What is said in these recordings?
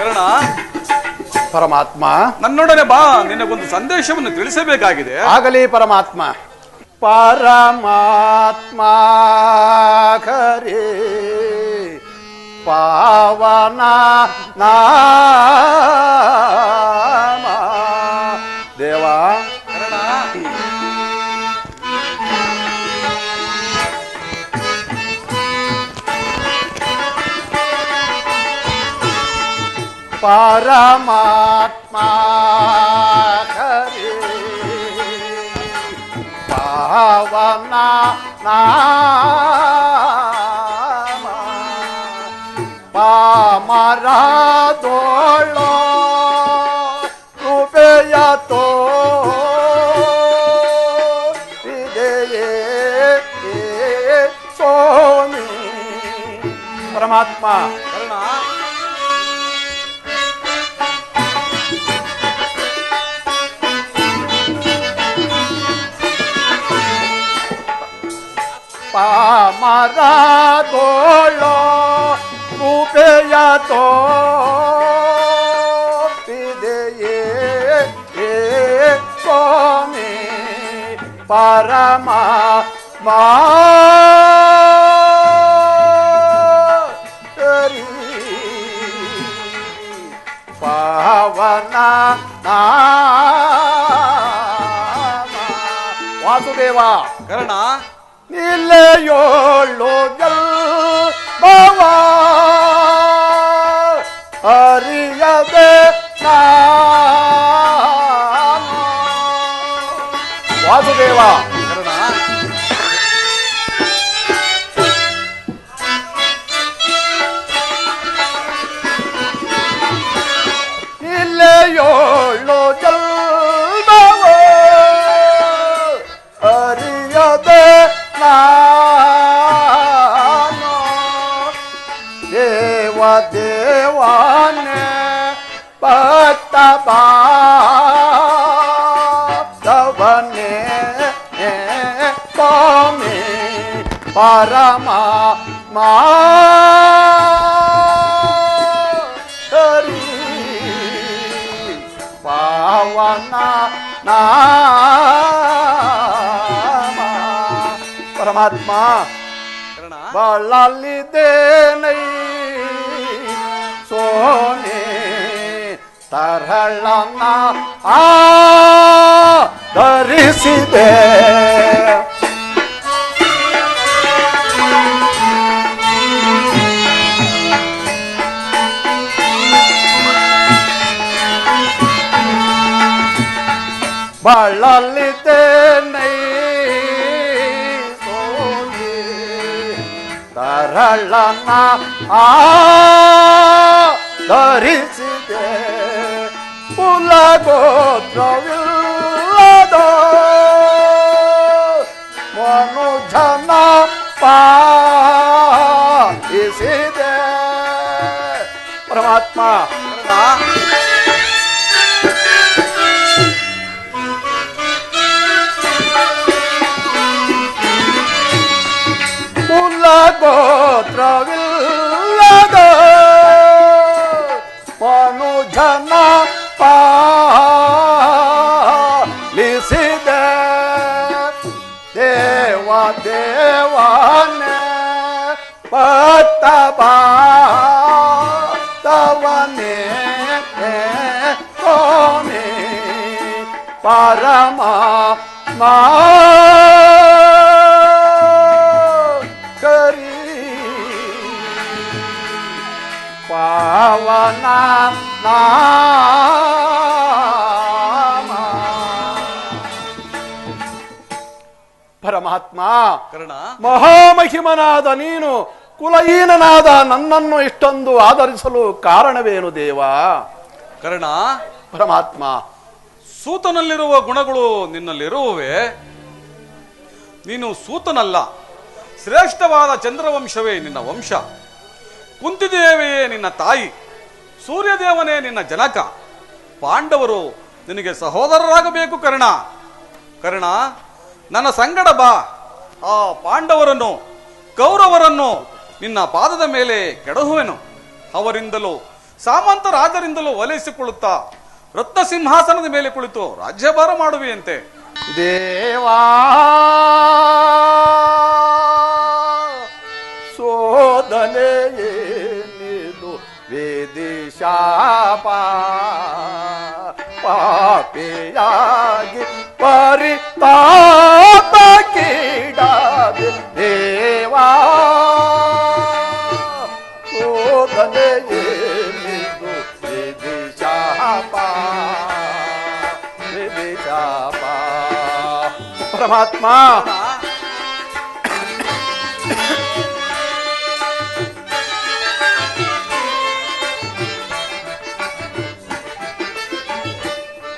ಕರ್ಣ, ಪರಮಾತ್ಮ, ನನ್ನೊಡನೆ ಬಾ, ನಿನಗೊಂದು ಸಂದೇಶವನ್ನು ತಿಳಿಸಬೇಕಾಗಿದೆ. ಆಗಲಿ ಪರಮಾತ್ಮ. ಪರಮಾತ್ಮ ಖರೇ ಪಾವನ ನಾಮ ದೇವ. ಕರ್ಣ, ಪರಮಾತ್ಮ ಖರೇ ಪಾವನ ನಾಮ ಪಾಮರದೋಳೋ ಕೃಪೆಯ ತೋರಿದೆಯೇ ಸ್ವಾಮಿ. ಪರಮಾತ್ಮ, ಕರ್ಣ, ಪಾಮರದೋಳೋ ಕೃಪೆಯ ತೋರಿದೆಯೇ ಸ್ವಾಮಿ. ಪರಮಾತ್ಮ ಪಾವನ ನಾಮ ವಾಸುದೇವ. ಕರ್ಣ, ನಿಲೆಯೋಳು ಬವ ಅರಿಯದೆ ನಾನು ವಾಸುದೇವ. ಕರ್ಣ, ನಿಲೆಯೋಳು ಬವ ಅರಿಯದೆ ನಾನು ದೇವ ದೇವಾನೆ ಭಕ್ತ ಬಾಧವನೆ ಸ್ವಾಮಿ. ಪರಮಾತ್ಮ ಹರಿ ಪಾವನ ನಾಮ. ಪರಮಾತ್ಮ, ಕರ್ಣ, ಬಾಳಲಿದ್ದೇನೈ ಸೋನೆ ತರಳನ ಧರಿಸಿದೆ. ಬಾಳಲಿದ್ದೇನೈ ತರಳನ ಧರಿಸಿದೆ. ಕುಲಗೋತ್ರವಿಲ್ಲದ ಮನುಜನ ಪಾಲಿಸಿದೆ. ಪರಮಾತ್ಮ, ಕುಲಗೋತ್ರವಿಲ್ಲದ ಮನುಜನ ಪಾಲಿಸಿದೆ. ದೇವ ದೇವನೇ ಭಕ್ತ ಬಾಧವನೇ ಸ್ವಾಮಿ. ಪರಮಾತ್ಮ ಕರಿ ಪಾವನ ನಾಮ. ಪರಮಾತ್ಮ, ಕರ್ಣ, ಮಹಾಮಹಿಮನಾದ ನೀನು ಕುಲಹೀನನಾದ ನನ್ನನ್ನು ಇಷ್ಟೊಂದು ಆಧರಿಸಲು ಕಾರಣವೇನು ದೇವ? ಕರ್ಣ, ಪರಮಾತ್ಮ, ಸೂತನಲ್ಲಿರುವ ಗುಣಗಳು ನಿನ್ನಲ್ಲಿರುವವೇ? ನೀನು ಸೂತನಲ್ಲ, ಶ್ರೇಷ್ಠವಾದ ಚಂದ್ರವಂಶವೇ ನಿನ್ನ ವಂಶ. ಕುಂತಿದೇವಿಯೇ ನಿನ್ನ ತಾಯಿ, ಸೂರ್ಯದೇವನೇ ನಿನ್ನ ಜನಕ. ಪಾಂಡವರು ನಿನಗೆ ಸಹೋದರರಾಗಬೇಕು ಕರ್ಣ. ಕರ್ಣ, ನನ್ನ ಸಂಗಡ ಬಾ. ಆ ಪಾಂಡವರನ್ನು ಕೌರವರನ್ನು ನಿನ್ನ ಪಾದದ ಮೇಲೆ ಕೆಡಹುವೆನು. ಅವರಿಂದಲೂ ಸಾಮಂತ ರಾಜರಿಂದಲೂ ಒಲೈಸಿಕೊಳ್ಳುತ್ತಾ ರತ್ನ ಸಿಂಹಾಸನದ ಮೇಲೆ ಕುಳಿತು ರಾಜ್ಯಭಾರ ಮಾಡುವೆಯಂತೆ. ದೇವಾ ಸೋದನೆಯೇನಿದು ವೇದಿಶಾಪ ಪಾಪಿಯಾಗಿ ಪರಿತಾಪಕ್ಕೀಡಾದೆ ದೇವಾ ಸೋದನೆಯೇನಿದು ವೇದಿಶಾಪ ವೇದಿಶಾಪ. ಪರಮಾತ್ಮ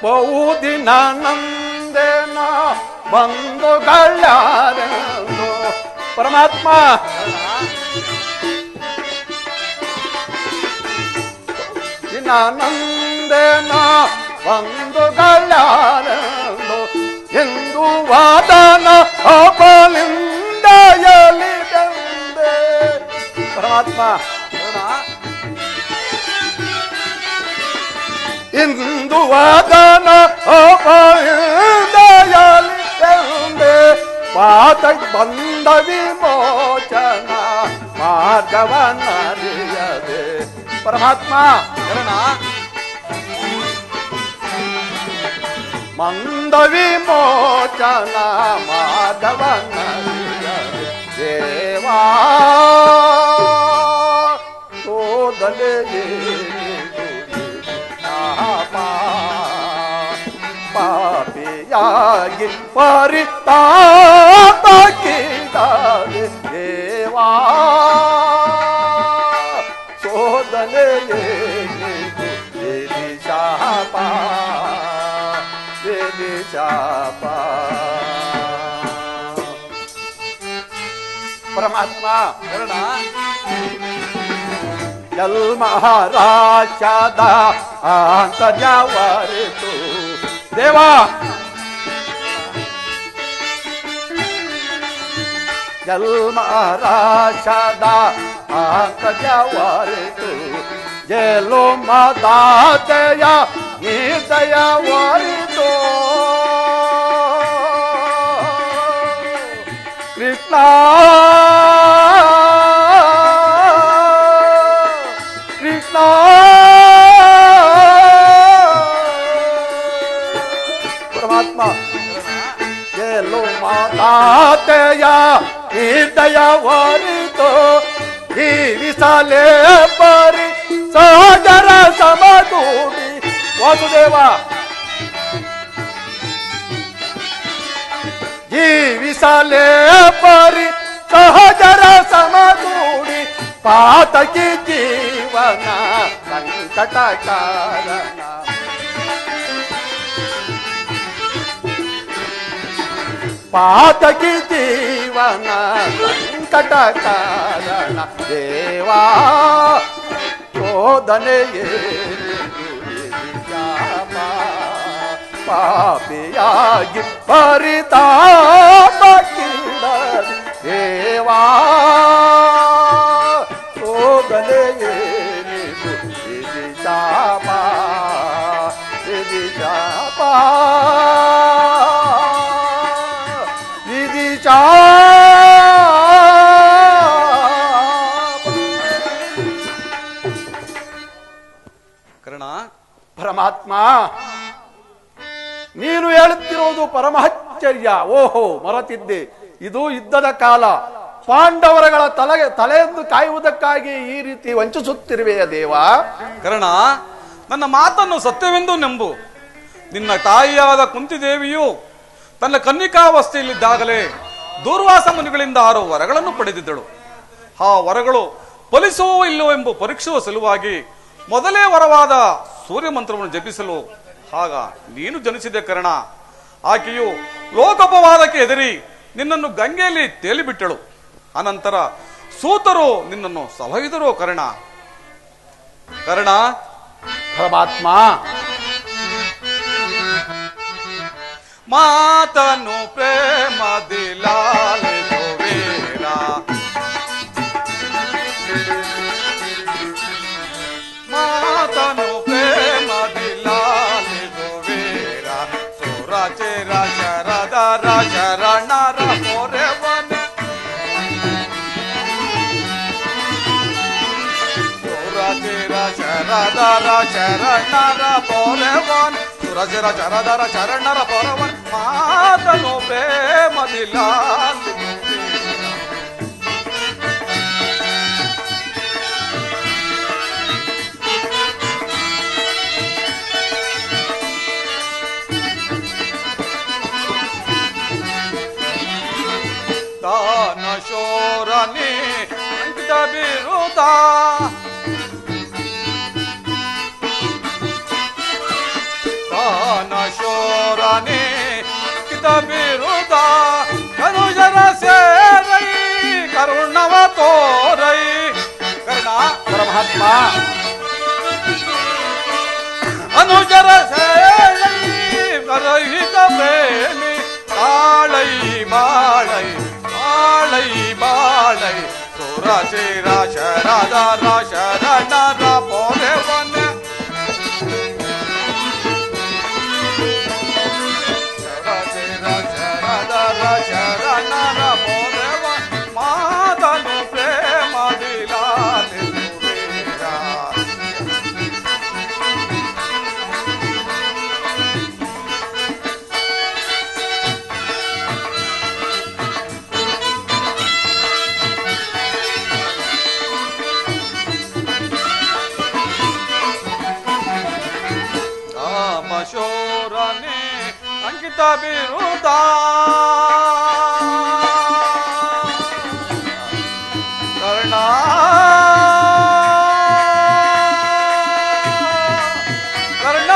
ಬಹುದಿನ ನಂದೇನ ಬಂಧುಗಳಾರೆಂದು ಪರಮಾತ್ಮ ದಿನ ನಂದೇನ ಬಂಧುಗಳಾರೆಂದು ಎಂದು ವಾದನ ಅಪಲಿಂದಯಲಿದಂದೆ ಪರಮಾತ್ಮ ಇಂದು ವಾದನ ಅಪಲಿಂದಯಲಿದಂದೆ ಪಾತ ಬಂದ ವಿಮೋಚನ ಮಾರ್ಗವನ್ನರಿಯದೆ ಪರಮಾತ್ಮ ಮಂದ ವಿಮೋಚನ ಮಾಧವನರಿಯದೆ ದೇವಾ ಪಾಪಿಯಾಗಿ ಪರಿತಾಪಕ್ಕೀಡಾದೆ ದೇವಾ ಸೋದನೆಯೇನಿದು ವೇದಿಶಾಪ ವೇದಿಶಾಪ. ಪರಮಾತ್ಮ ಮಹಾರಾಜದ ಅಂತರ್ಯವರಿತು ದೇವಾ ಮಹಾರಾಜದ ಅಂತರ್ಯವರಿತು ಗೆಲು ಮದಾತೆಯ ನಿರ್ದಯವರಿತು ಕೃಷ್ಣ ಕೃಷ್ಣ ಪರಮಾತ್ಮ ಗೆಲು ಮಾತಾತೆಯ ನಿರ್ದಯವರಿತು ಜೀವಿಸಲೇ ಪರಿ ಸಾಗರ ಸಮಗೂಡಿ ವಾಸುದೇವ ಜೀವಿಸಲೇ ಪರಿ ಸಹಜರ ಸಮಗೂಡಿ ಪಾತಕಿ ಜೀವನ ಸಂಕಟ ಕಾರಣ ಪಾತಕಿ ಜೀವನ ಸಂಕಟ ಕಾರಣ ದೇವಾ ಶೋಧನೆಯೇನಿದು ಪಾಪಿಯಾಗಿ ಪರಿತಾಪಕ್ಕೀಡಾದೆ ದೇವಾ ಶೋಧನೆಯೇನಿದು ವಿಧಿಶಾಪ ವಿಧಿಶಾಪ ಕರ್ಣ ಪರಮಾತ್ಮ ನೀನು ಹೇಳುತ್ತಿರುವುದು ಪರಮಾಶ್ಚರ್ಯ. ಓಹೋ ಮರೆತಿದ್ದೆ, ಇದು ಯುದ್ಧದ ಕಾಲ. ಪಾಂಡವರಗಳ ತಲೆಯನ್ನು ಕಾಯುವುದಕ್ಕಾಗಿ ಈ ರೀತಿ ವಂಚಿಸುತ್ತಿರುವೆಯ ದೇವ. ಕರ್ಣ, ನನ್ನ ಮಾತನ್ನು ಸತ್ಯವೆಂದು ನಂಬು. ನಿನ್ನ ತಾಯಿಯಾದ ಕುಂತಿದೇವಿಯು ತನ್ನ ಕನ್ನಿಕಾವಸ್ಥೆಯಲ್ಲಿದ್ದಾಗಲೇ ದೂರ್ವಾಸ ಮುನಿಗಳಿಂದ 6 ವರಗಳನ್ನು ಪಡೆದಿದ್ದಳು. ಆ ವರಗಳು ಫಲಿಸುವೋ ಇಲ್ಲವೋ ಎಂಬ ಪರೀಕ್ಷೆಯ ಸಲುವಾಗಿ ಮೊದಲೇ ವರವಾದ ಸೂರ್ಯ ಮಂತ್ರವನ್ನು ಜಪಿಸಲು ಆಗ ನೀನು ಜನಿಸಿದೆ ಕರ್ಣ. ಆಕೆಯು ಲೋಕೋಪವಾದಕ್ಕೆ ಎದುರಿ ನಿನ್ನನ್ನು ಗಂಗೆಯಲ್ಲಿ ತೇಲಿಬಿಟ್ಟಳು. ಅನಂತರ ಸೂತರು ನಿನ್ನನ್ನು ಸಲಹಿದರು ಕರ್ಣ. ಕರ್ಣ ಪರಮಾತ್ಮ ಮಾತನು ಪ್ರೇಮದಿಲಾಲಿದು ವೀರ, ಮಾ ಶರದರ ಶರಣರ ಪೊರೆವನ್ ಸುರಸಿರ ಚರದರ ಶರಣರ ಪೊರೆವನ್ ಮಾತನು ಪ್ರೇಮದಿಲ್ಲ ದಾನ ಶೋರನೆ ಅಂಕಿತ ಬಿರುದ ದಾನ ಶೋರನೆ ಅಂಕಿತ ಬಿರುದ ಕರುಜರ ಸೇರೈ ಕರುಣವ ತೋರೈ ಕರ್ಣ ಪರಮಾತ್ಮ ಅನುಜರ ಸೇರೈ ಕರಹಿತ ಪ್ರೇಮಿ ತಾಳೈ ಬಾಳೈ ಬಾಳೈ ಬಾಳೈ ಸುರಸಿರ ಶರದರ ಶರಣರ ಪೊರೆವನ ಸುರಸಿರ ಶರದರ ಶರಣರ ಪೊರೆವನ ಮಾತನು ಪ್ರೇಮದಿಲಾಲಿಸುವೀರ ಶೋರನೆ ಅಂಕಿತ ಬಿರುದ ಕರ್ಣ ಕರ್ಣ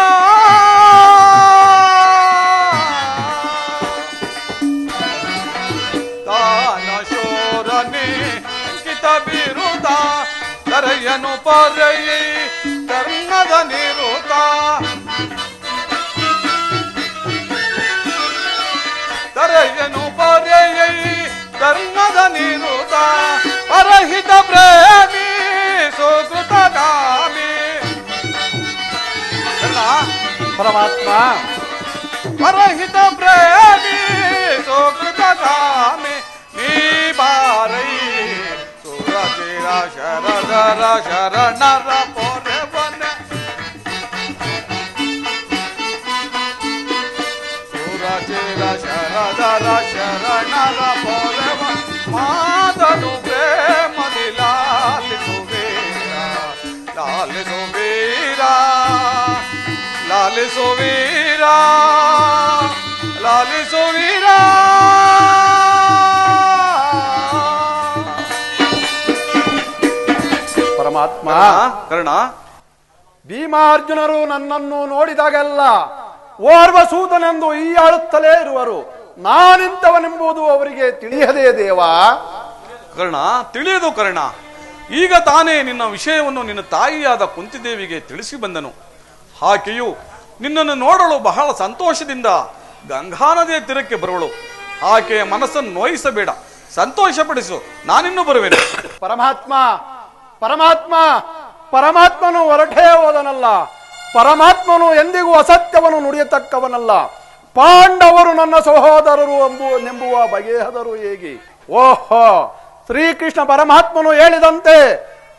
ದಾನ ಶೋರನೆ ಅಂಕಿತ ಬಿರುದ ಕರೆಯನು ಪರೆಯೈ ಕರ್ಣದ ನಿರುತ ಕರೆಯನು ಪರೆಯೈ ಕರ್ಣದ ನಿರುತ ಪರಹಿತ ಪ್ರೇಮಿ ಸುಕೃತಗಾಮಿ ಪರಮಾತ್ಮ ಪರಹಿತ ಪ್ರೇಮಿ ಸುಕೃತಗಾಮಿ ನೀ ಬಾರೈ ಸುರಸಿರ ಶರದರ ಶರಣರ ಪೊರೆವನ ಸುರಸಿರ ಶರದರ ಶರಣರ ಪೊರೆವನ ಮಾತನು ಪ್ರೇಮದಿ ಲಾಲಿಸುವೀರ ಲಾಲಿಸುವೀರ ಲಾಲಿಸುವೀರ ಲಾಲಿಸುವೀರ ಪರಮಾತ್ಮ ಕರ್ಣ ಭೀಮಾರ್ಜುನರು ನನ್ನನ್ನು ನೋಡಿದಾಗೆಲ್ಲ ಓರ್ವ ಸೂತನೆಂದು ಈಯಾಳುತ್ತಲೇ ಇರುವರು. ನಾನಿಂತವನೆಂಬುದು ಅವರಿಗೆ ತಿಳಿಯದೇ ದೇವಾ. ಕರ್ಣ ತಿಳಿಯದು ಕರ್ಣ. ಈಗ ತಾನೇ ನಿನ್ನ ವಿಷಯವನ್ನು ನಿನ್ನ ತಾಯಿಯಾದ ಕುಂತಿದೇವಿಗೆ ತಿಳಿಸಿ ಬಂದನು. ಆಕೆಯು ನಿನ್ನನ್ನು ನೋಡಲು ಬಹಳ ಸಂತೋಷದಿಂದ ಗಂಗಾ ನದಿಯ ತೀರಕ್ಕೆ ಬರುವಳು. ಆಕೆಯ ಮನಸ್ಸನ್ನು ನೋಯಿಸಬೇಡ, ಸಂತೋಷಪಡಿಸು, ನಾನಿನ್ನೂ ಬರುವೆನು. ಪರಮಾತ್ಮ ಪರಮಾತ್ಮ ಪರಮಾತ್ಮನು ಹೊರಟೇ ಹೋದನಲ್ಲ. ಪರಮಾತ್ಮನು ಎಂದಿಗೂ ಅಸತ್ಯವನ್ನು ನುಡಿಯತಕ್ಕವನಲ್ಲ. ಪಾಂಡವರು ನನ್ನ ಸಹೋದರರು ಎಂಬುವ ಬಗೆಹದರು ಹೇಗೆ? ಓಹೋ, ಶ್ರೀಕೃಷ್ಣ ಪರಮಾತ್ಮನು ಹೇಳಿದಂತೆ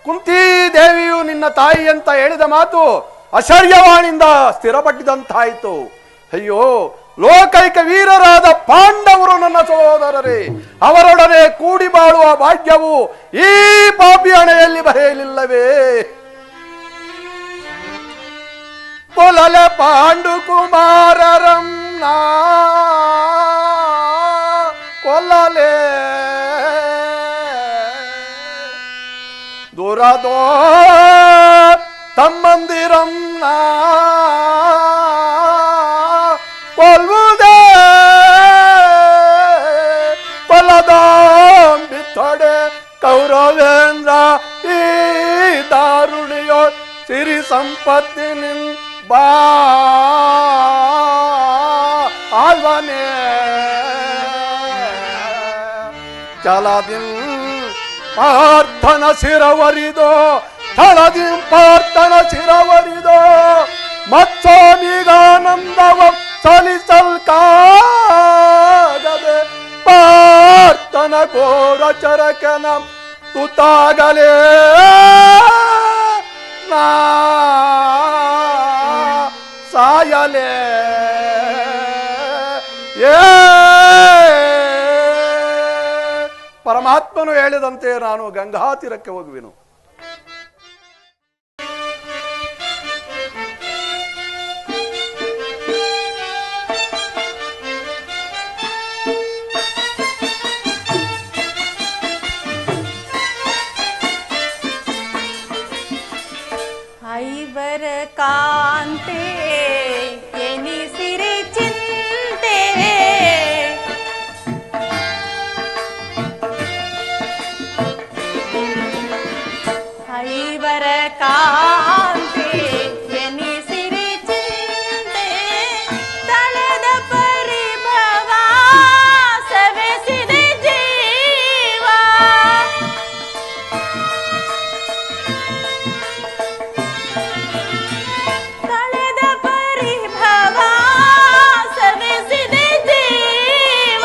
ಕುಂತಿ ದೇವಿಯು ನಿನ್ನ ತಾಯಿ ಅಂತ ಹೇಳಿದ ಮಾತು ಅಶರ್ಯವಾಣಿಯಿಂದ ಸ್ಥಿರಪಟ್ಟಿದಂತಾಯಿತು. ಅಯ್ಯೋ, ಲೋಕೈಕ ವೀರರಾದ ಪಾಂಡವರು ನನ್ನ ಸಹೋದರರೇ, ಅವರೊಡನೆ ಕೂಡಿ ಬಾಳುವ ಭಾಗ್ಯವು ಈ ಪಾಪಿ ಹಣೆಯಲ್ಲಿ ಬರೆಯಲಿಲ್ಲವೇ? ಕೊಲಲೆ ಪಾಂಡು ಕುಮಾರರಂ ಕೊಲ್ಲಲೆ ದುರದೋ ತಮ್ಮಂದಿರಂ ಕೊಲ್ವುದೇ ಕೊಲದಾಂಬಿತ್ತೊಡೆ ಕೌರವೇಂದ್ರ ಈ ದಾರುಣಿಯೋ ಸಿರಿ ಸಂಪತ್ತಿನಿನ್ ಬಾ ಆಳ್ವನೇ ಚಲದಿಂ ಪಾರ್ಥನ ಶಿರವರಿದೋ ಥಳದಿಂ ಪಾರ್ಥನ ಶಿರವರಿದೋ ಮತ್ಸೋಮಿಗಾನಂದವ ಸಲಿಸಲ್ಕಾಗದೆ ಪಾರ್ಥನ ಘೋರ ಚರಕನ ತುತಾಗಲೇ ನಾ ಸಾಯಲೇ ಪರಮಾತ್ಮನು ಹೇಳಿದಂತೆ ನಾನು ಗಂಗಾ ತೀರಕ್ಕೆ ಹೋಗುವೆನು. ಐವರ ಕಾಂತೆ ಎನಿಸಿರಿ ಚಿಂತೆ ಐವರ ಕಾಂತೆ ಎನಿಸಿರಿ ಚಿಂತೆ ತಳೆದ ಪರಿಭವ ಸವೆಸಿದೆ ಜೀವ ತಳೆದ ಪರಿಭವ ಸವೆಸಿದೆ ಜೀವ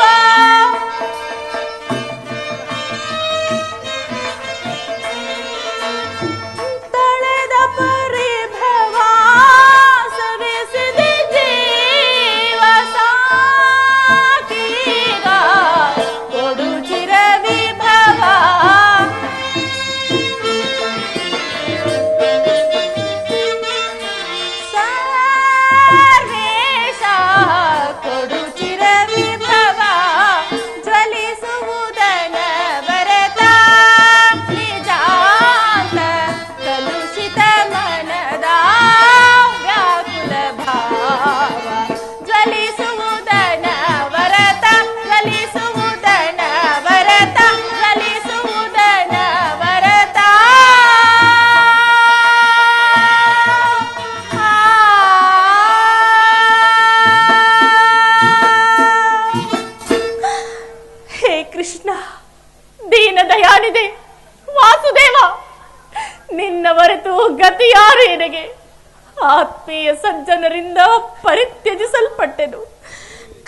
ತಳೆದ ಪರಿಭವ ಸವೆಸಿದೆ ಜೀವ ಸಾಕೀಗ ಕೊಡು ಚಿರ ವಿಭವ ಸರ್ವೇಶ ಕೊಡು ಚಿರ ವಿಭವ ಜ್ವಲಿಸುವುದನ ಬರತ ನಿಜಾಂತ ಕಲುಷಿತ ಮನದ ವ್ಯಾಕುಲ ಭಾವ ಜ್ವಲಿಸುವುದನ ವರತ ಜ್ವಲಿಸುವುದನ ವರತ ಜ್ವಲಿಸುವುದನ ವರತ ಹೇ ಕೃಷ್ಣ, ದೀನ ದಯಾನಿದೆ ವಾಸುದೇವ, ನಿನ್ನ ಹೊರತು ಗತಿ ಯಾರು ಎನಗೆ? ಆತ್ಮೀಯ ಸಜ್ಜನರಿಂದ ಪರಿತ್ಯಜಿಸಲ್ಪಟ್ಟೆನು.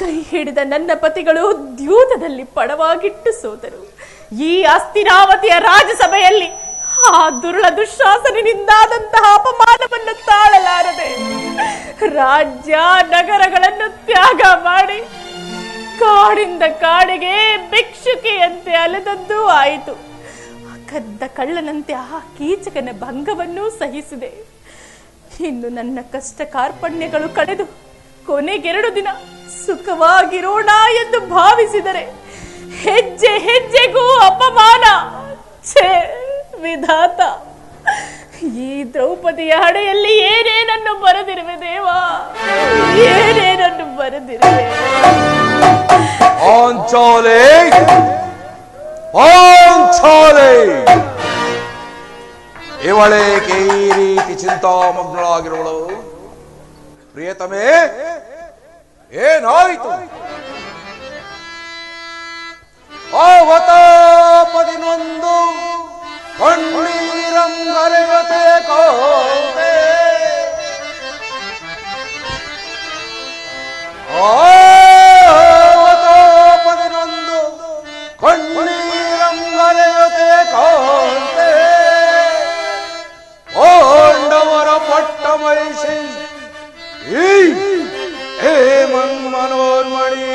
ಕೈ ಹಿಡಿದ ನನ್ನ ಪತಿಗಳು ದ್ಯೂತದಲ್ಲಿ ಪಡವಾಗಿಟ್ಟು ಸೋದರು. ಈ ಅಸ್ಥಿರಾವತಿಯ ರಾಜಸಭೆಯಲ್ಲಿ ಆ ದುರುಳ ದುಶ್ಶಾಸನಿಂದಾದಂತಹ ಅಪಮಾನವನ್ನು ತಾಳಲಾರದೆ ರಾಜ್ಯ ನಗರಗಳನ್ನು ತ್ಯಾಗ ಮಾಡಿ ಕಾಡಿಂದ ಕಾಡಿಗೆ ಭಿಕ್ಷುಕಿಯಂತೆ ಅಲೆದದ್ದು ಆಯಿತು. ಕದ್ದ ಕಳ್ಳನಂತೆ ಆ ಕೀಚಕನ ಭಂಗವನ್ನು ಸಹಿಸಿದೆ. ಇನ್ನು ನನ್ನ ಕಷ್ಟ ಕಾರ್ಪಣ್ಯಗಳು ಕಳೆದು ಕೊನೆಗೆರಡು ದಿನ ಸುಖವಾಗಿರೋಣ ಎಂದು ಭಾವಿಸಿದರೆ ಹೆಜ್ಜೆ ಹೆಜ್ಜೆಗೂ ಅಪಮಾನ. ಛೇ ವಿಧಾತ, ಈ ದ್ರೌಪದಿಯ ಹಣೆಯಲ್ಲಿ ಏನೇನನ್ನು ಬರೆದಿರುವೆ ದೇವಾ, ಏನೇನನ್ನು ಬರೆದಿರುವೆ. ಪಾಂಚಾಲೆ ಪಾಂಚಾಲೆ, ಇವಳೇಕೆ ಈ ರೀತಿ ಚಿಂತಾಮಗ್ನಳಾಗಿರುವಳು? ಪ್ರಿಯತಮೇ, ಏನಾಯಿತು? ಆವತಾಪದಿನೊಂದು ಕಣ್ಣೀರಂಗರೆಯತೆ ಕೋತೆ ಆವತಾಪದಿನೊಂದು ಕಣ್ಣೀರಂಗರೆಯತೆ ಕೋತೆ ಓಂಡವರ ಪಟ್ಟ ಮಹಿಷಿ ಹೇ ಮನ್ಮನೋನ್ಮಣಿ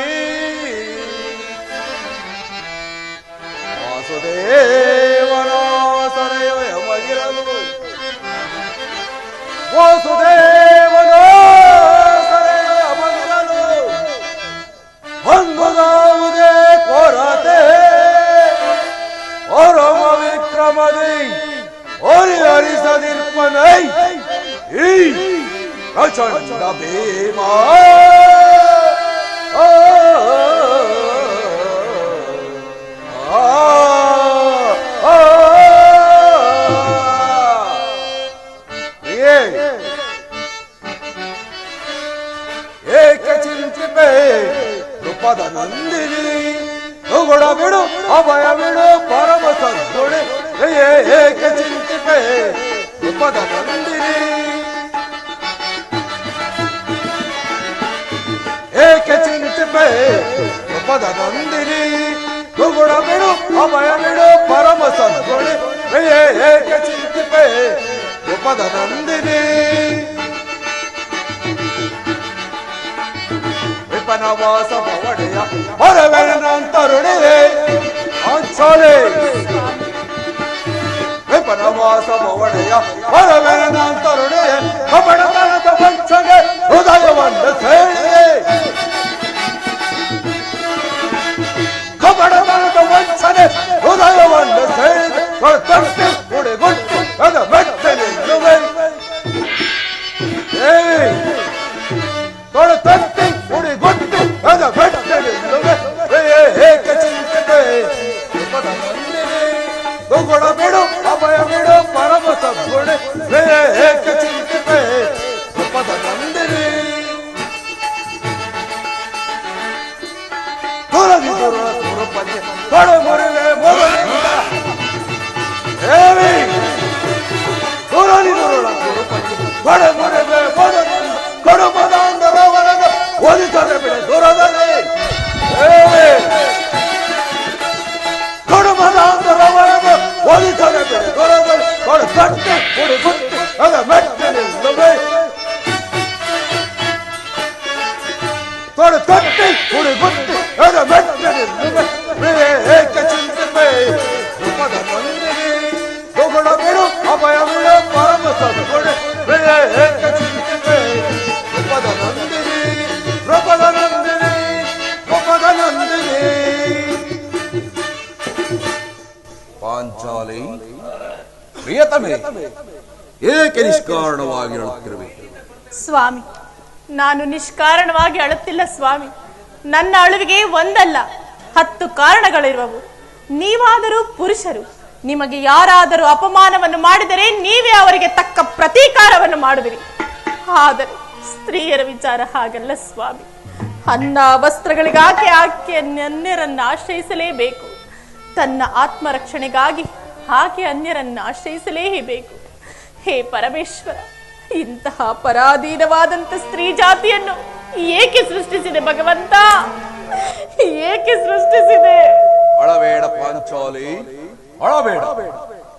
ವಾಸುದೇವನ ಸರೆಯಮಗಿರಲು ವಾಸುದೇವನ ಸರೆಯಮಗಿರಲು ಹೊಂದುವುದೇ ಕೊರತೆ ಪರಮ ವಿಕ್ರಮದಿ ಹರಿಹರಿಸದಿರ್ಪನೈ ಈ ಪ್ರಚಂಡ ಭೀಮ ಏಕೆ ಚಿಂತಿಪೆ ನೃಪದ ನಂದಿನಿ ನುಗುಡ ಬಿಡು ಅಭಯ ಬಿಡು ಪರಮ ಸದ್ಗುಣಿ ಏಕೆ ಚಿಂತಿಪೆ ನೃಪದ ನಂದಿನಿ ಏಕೆ ಚಿಂತಿಪೆ ನೃಪದ ನಂದಿನಿ ನುಗುಡ ಬಿಡು ಅಭಯ ಬಿಡು ಪರಮ ಸದ್ಗುಣಿ ಏಕೆ ಚಿಂತಿಪೆ ನೃಪದ ನಂದಿನಿ ವಿಪನವಾಸ ಪವಡೆಯ ಹೊರವೆನಂತರುಣಿದೆ ಪಾಂಚಾಲೆ ವಿಪನವಾಸ ಪವಡೆಯ ಹೊರವೆನಂತರುಣಿದೆ ಕಪಟತನದ ವಂಚನೆ ಹೃದಯವನ್ನು ಸೇರಿದೆ ಕಪಟತನದ ವಂಚನೆ ಹೃದಯವನ್ನು ಸೇರಿದೆ ತಟ್ಟಿ ಕುಡಿಗುಟ್ಟು ಅದ ಮೆಟ್ಟನೆ ತಟ್ಟಿ ಕುಡಿಗುಟ್ಟು ಅದ ಮೆಟ್ಟನೆ ಏಕ ಚಿಂತೆ ದುಗುಡ ಬಿಡು ಅಭಯ ಬಿಡು ಪರಮ ಸದ್ಗುಣೆ ಏಕ ಚಿಂತೆ ಪದ ನಂದಿನಿ ತೊಲಗಿ ದುರುಳ ಸುರಪಂಚೆ ತೊಡೆ ಮುರಿವೆ ಮೊದಲಿಂದ ದೇವಿ ತೊಲಗಿ ದುರುಳ ಸುರಪಂಚೆ ತೊಡೆ ಮುರಿವೆ ಮೊದಲಿಂದ ಕಡುಮದ ಅಂದರವರೆಗೆ ಒಲಿಸದೆ ಬಿಡ ದುರದಲ್ಲಿ ದೇವಿ ಕಡುಮದ ಅಂದರವರೆಗೆ ಒಲಿಸದೆ ಬಿಡ ದುರದಲ್ಲಿ ಕೊಡು ತಟ್ಟೆ ಕುಡಿ ಗುಟ್ಟು ಅದ ಮೆಟ್ಟನಿಲ್ಲವೇ ತೊಡೆ ತಟ್ಟೆ ಕುಡಿ ಗುಟ್ಟು ಅದ ಮೆಟ್ಟನಿಲ್ಲವೇ ಏಕ ಚಿಂತೆ ರೂಪದ ನಂದಿನಿ ದುಗುಡ ಬಿಡು ಅಭಯ ಬಿಡು ಪರಮ ಸದ್ಗುಣೆ ಏಕ ಚಿಂತೆ ರೂಪದ ನಂದಿನಿ ರೂಪದ ನಂದಿನಿ ರೂಪದ ನಂದಿನಿ ಪಾಂಚಾಲಿ ಪ್ರಿಯತಮೆ ಏಕೆ ನಿಷ್ಕಾರಣವಾಗಿ ಹೇಳುತ್ತಿರುವೆ ಸ್ವಾಮಿ, ನಾನು ನಿಷ್ಕಾರಣವಾಗಿ ಅಳುತ್ತಿಲ್ಲ ಸ್ವಾಮಿ. ನನ್ನ ಅಳುವಿಗೆ ಒಂದಲ್ಲ 10 ಕಾರಣಗಳಿರುವವು. ನೀವಾದರೂ ಪುರುಷರು, ನಿಮಗೆ ಯಾರಾದರೂ ಅಪಮಾನವನ್ನು ಮಾಡಿದರೆ ನೀವೇ ಅವರಿಗೆ ತಕ್ಕ ಪ್ರತೀಕಾರವನ್ನು ಮಾಡುವಿರಿ. ಆದರೆ ಸ್ತ್ರೀಯರ ವಿಚಾರ ಹಾಗಲ್ಲ ಸ್ವಾಮಿ. ಅನ್ನ ವಸ್ತ್ರಗಳಿಗಾಗಿ ಆಕೆ ಅನ್ಯರನ್ನು ಆಶ್ರಯಿಸಲೇಬೇಕು. ತನ್ನ ಆತ್ಮರಕ್ಷಣೆಗಾಗಿ ಹಾಗೆ ಅನ್ಯರನ್ನು ಆಶ್ರಯಿಸಲೇಬೇಕು. ಹೇ ಪರಮೇಶ್ವರ, ಇಂತಹ ಪರಾಧೀನವಾದಂತ ಸ್ತ್ರೀ ಜಾತಿಯನ್ನು ಏಕೆ ಸೃಷ್ಟಿಸಿದೆ ಭಗವಂತ? ಏಕೆ ಸೃಷ್ಟಿಸಿದೆ? ಅಳಬೇಡ ಪಾಂಚಾಲಿ, ಅಳಬೇಡ.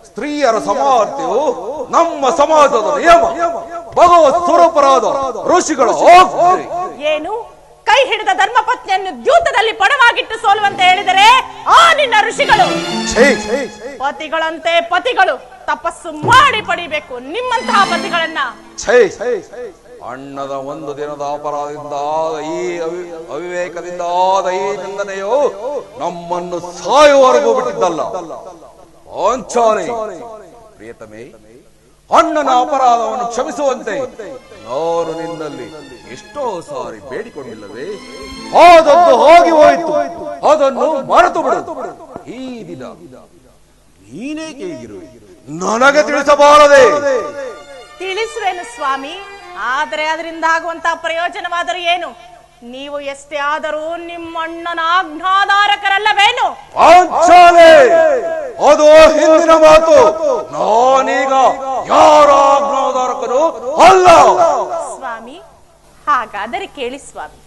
ಸ್ತ್ರೀಯರ ಸಮಾನತೆಯು ನಮ್ಮ ಸಮಾಜದ ನಿಯಮ. ಭಗವತ್ ಸ್ವರೂಪರಾದ ಋಷಿಗಳ ಆಜ್ಞೆ. ಏನು? ಕೈ ಹಿಡಿದ ಧರ್ಮಪತ್ನಿಯನ್ನು ದ್ಯೂತದಲ್ಲಿ ಪಣವಾಗಿಟ್ಟು ಸೋಲುವಂತೆ ಹೇಳಿದರೆ ಆ ನಿನ್ನ ಋಷಿಗಳು ಪತಿಗಳಂತೆ ಪತಿಗಳು ತಪಸ್ಸು ಮಾಡಿ ಪಡಿಬೇಕು ನಿಮ್ಮಂತಹ ಪತಿಗಳನ್ನ. ಅಣ್ಣದ ಒಂದು ದಿನದ ಅಪರಾಧದಿಂದ ಈ ಅವಿವೇಕದಿಂದ ಈ ನಿಂದನೆಯು ನಮ್ಮನ್ನು ಸಾಯುವವರೆಗೂ ಬಿಟ್ಟಿದ್ದಲ್ಲ. ಪಾಂಚಾಲಿ ಪ್ರಿಯತಮೆ, ಅಣ್ಣನ ಅಪರಾಧವನ್ನು ಕ್ಷಮಿಸುವಂತೆ ನಾನು ನಿನ್ನಲ್ಲಿ ಎಷ್ಟೋ ಸಾರಿ ಬೇಡಿಕೊಂಡಿಲ್ಲವೇ? ಆದದ್ದು ಹೋಗಿ ಹೋಯಿತು, ಅದನ್ನು ಮರೆತು ಬಿಡು. ಈ ದಿನ ನೀನೇಕೆ ಹೀಗಿರುವೆ ನನಗೆ ತಿಳಿಸಬಾರದೆ? ತಿಳಿಸುವೆನು ಸ್ವಾಮಿ, ಆದರೆ ಅದರಿಂದ ಆಗುವಂತಹ ಪ್ರಯೋಜನವಾದರೂ ಏನು? ನೀವು ಎಷ್ಟೇ ಆದರೂ ನಿಮ್ಮ ಅಣ್ಣನ ಆಜ್ಞಾಧಾರಕರಲ್ಲವೇನು? ಅದು ಹಿಂದಿನ ಮಾತು. ನಾನೀಗ ಯಾರ ಆಜ್ಞಾಧಾರಕರು ಅಲ್ಲ. ಸ್ವಾಮಿ, ಹಾಗಾದರೆ ಕೇಳಿ ಸ್ವಾಮಿ.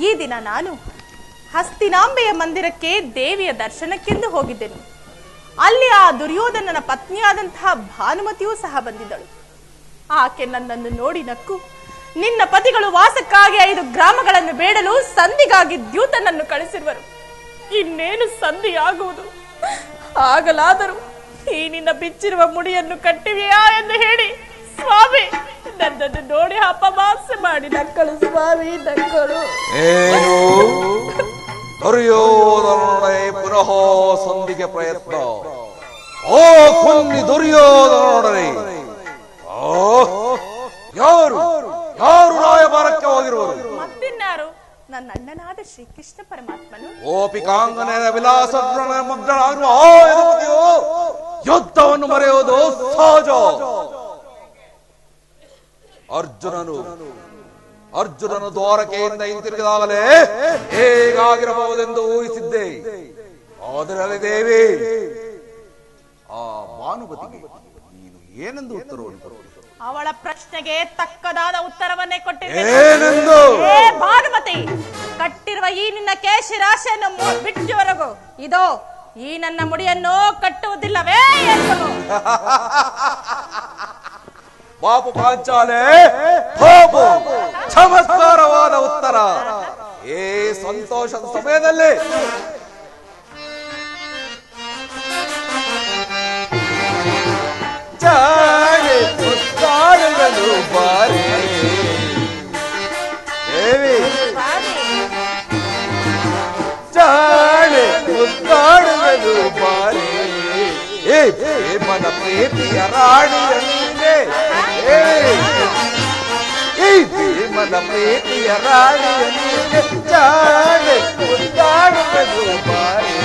ಈ ದಿನ ನಾನು ಹಸ್ತಿನಾಂಬೆಯ ಮಂದಿರಕ್ಕೆ ದೇವಿಯ ದರ್ಶನಕ್ಕೆಂದು ಹೋಗಿದ್ದೆನು. ಅಲ್ಲಿ ಆ ದುರ್ಯೋಧನನ ಪತ್ನಿಯಾದಂತಹ ಭಾನುಮತಿಯೂ ಸಹ ಬಂದಿದ್ದಳು. ಆಕೆ ನನ್ನನ್ನು ನೋಡಿ ನಕ್ಕು, ನಿನ್ನ ಪತಿಗಳು ವಾಸಕ್ಕಾಗಿ 5 ಗ್ರಾಮಗಳನ್ನು ಬೇಡಲು ಸಂಧಿಗಾಗಿ ದ್ಯೂತನನ್ನು ಕಳಿಸಿರುವರು. ಇನ್ನೇನು ಸಂಧಿಯಾಗುವುದು? ಆಗಲಾದರೂ ಈ ನಿನ್ನ ಬಿಚ್ಚಿರುವ ಮುಡಿಯನ್ನು ಕಟ್ಟಿವೆಯಾ ಎಂದು ಹೇಳಿ ಸ್ವಾಮಿ ನನ್ನನ್ನು ನೋಡಿ ಅಪಮಾಸ್ಯ ಮಾಡಿ ನಕ್ಕಳು ಸ್ವಾಮಿ, ನಕ್ಕಳು. ಏನು ದುರ್ಯೋಧನೊಡನೆ ಪುನಃ ಸಂಧಿಗೆ ಪ್ರಯತ್ನ? ಓ ಕುನ್ನಿ ದುರ್ಯೋಧನೊಡನೆ ಯಾರು ಯಾರು ರಾಯಭಾರಕ್ಕೆ ಹೋಗಿರುವರು? ಮತ್ತಿನ್ಯಾರು? ನನ್ನ ಅಣ್ಣನಾದ ಶ್ರೀಕೃಷ್ಣ ಪರಮಾತ್ಮನು. ಗೋಪಿಕಾಂಗನೆಯ ವಿಲಾಸ ಮಗ್ನರಾಗಿರುವ ಆ ಯದುಪತಿಯು ಯುದ್ಧವನ್ನು ಮರೆಯುವುದು ಸಹಜ. ಅರ್ಜುನನು ದ್ವಾರಕೆಯಿಂದ ಹಿಂತಿರುಗಿದಾಗಲೇ ಹೇಗಾಗಿರಬಹುದೆಂದು ಊಹಿಸಿದ್ದೆ. ಆದರೆ ಅಲ್ಲಿ ದೇವಿ ಆ ಭಾನುಮತಿಗೆ ನೀನು ಏನೆಂದು ಉತ್ತರವನ್ನು ಕೊಡು? ಅವಳ ಪ್ರಶ್ನೆಗೆ ತಕ್ಕದಾದ ಉತ್ತರವನ್ನೇ ಕೊಟ್ಟಿದ್ದೆ. ಏನೆಂದು? ಭಾನುಮತಿ, ಕಟ್ಟಿರುವ ಈ ನಿನ್ನ ಕೇಶಿ ರಾಶಿಯನ್ನು ಬಿಟ್ಟುವರೆಗೂ ಇದೋ ಈ ನನ್ನ ಮುಡಿಯನ್ನು ಕಟ್ಟುವುದಿಲ್ಲವೇ ಎಂದು. ಪಾಪು ಪಾಂಚಾಲೆ, ಚಮತ್ಕಾರವಾದ ಉತ್ತರ. ಈ ಸಂತೋಷದ ಸಮಯದಲ್ಲಿ ಜಾಣೆ ಮುತ್ತಾಡುಗಳು ಬಾರೆ ದೇವಿ, ಜಾಣೆ ಮುತ್ತಾಡುಗಳು ಬಾರೆ ಏ ಪ್ರೇಮದ ಪ್ರೀತಿಯ ರಾಣಿಯ ನೀನೆ, ಈ ಪ್ರೇಮದ ಪ್ರೀತಿಯ ರಾಣಿಯ ನೀನೆ, ಜಾಣೆ ಮುತ್ತಾಡುಗಳು ಬಾರೆ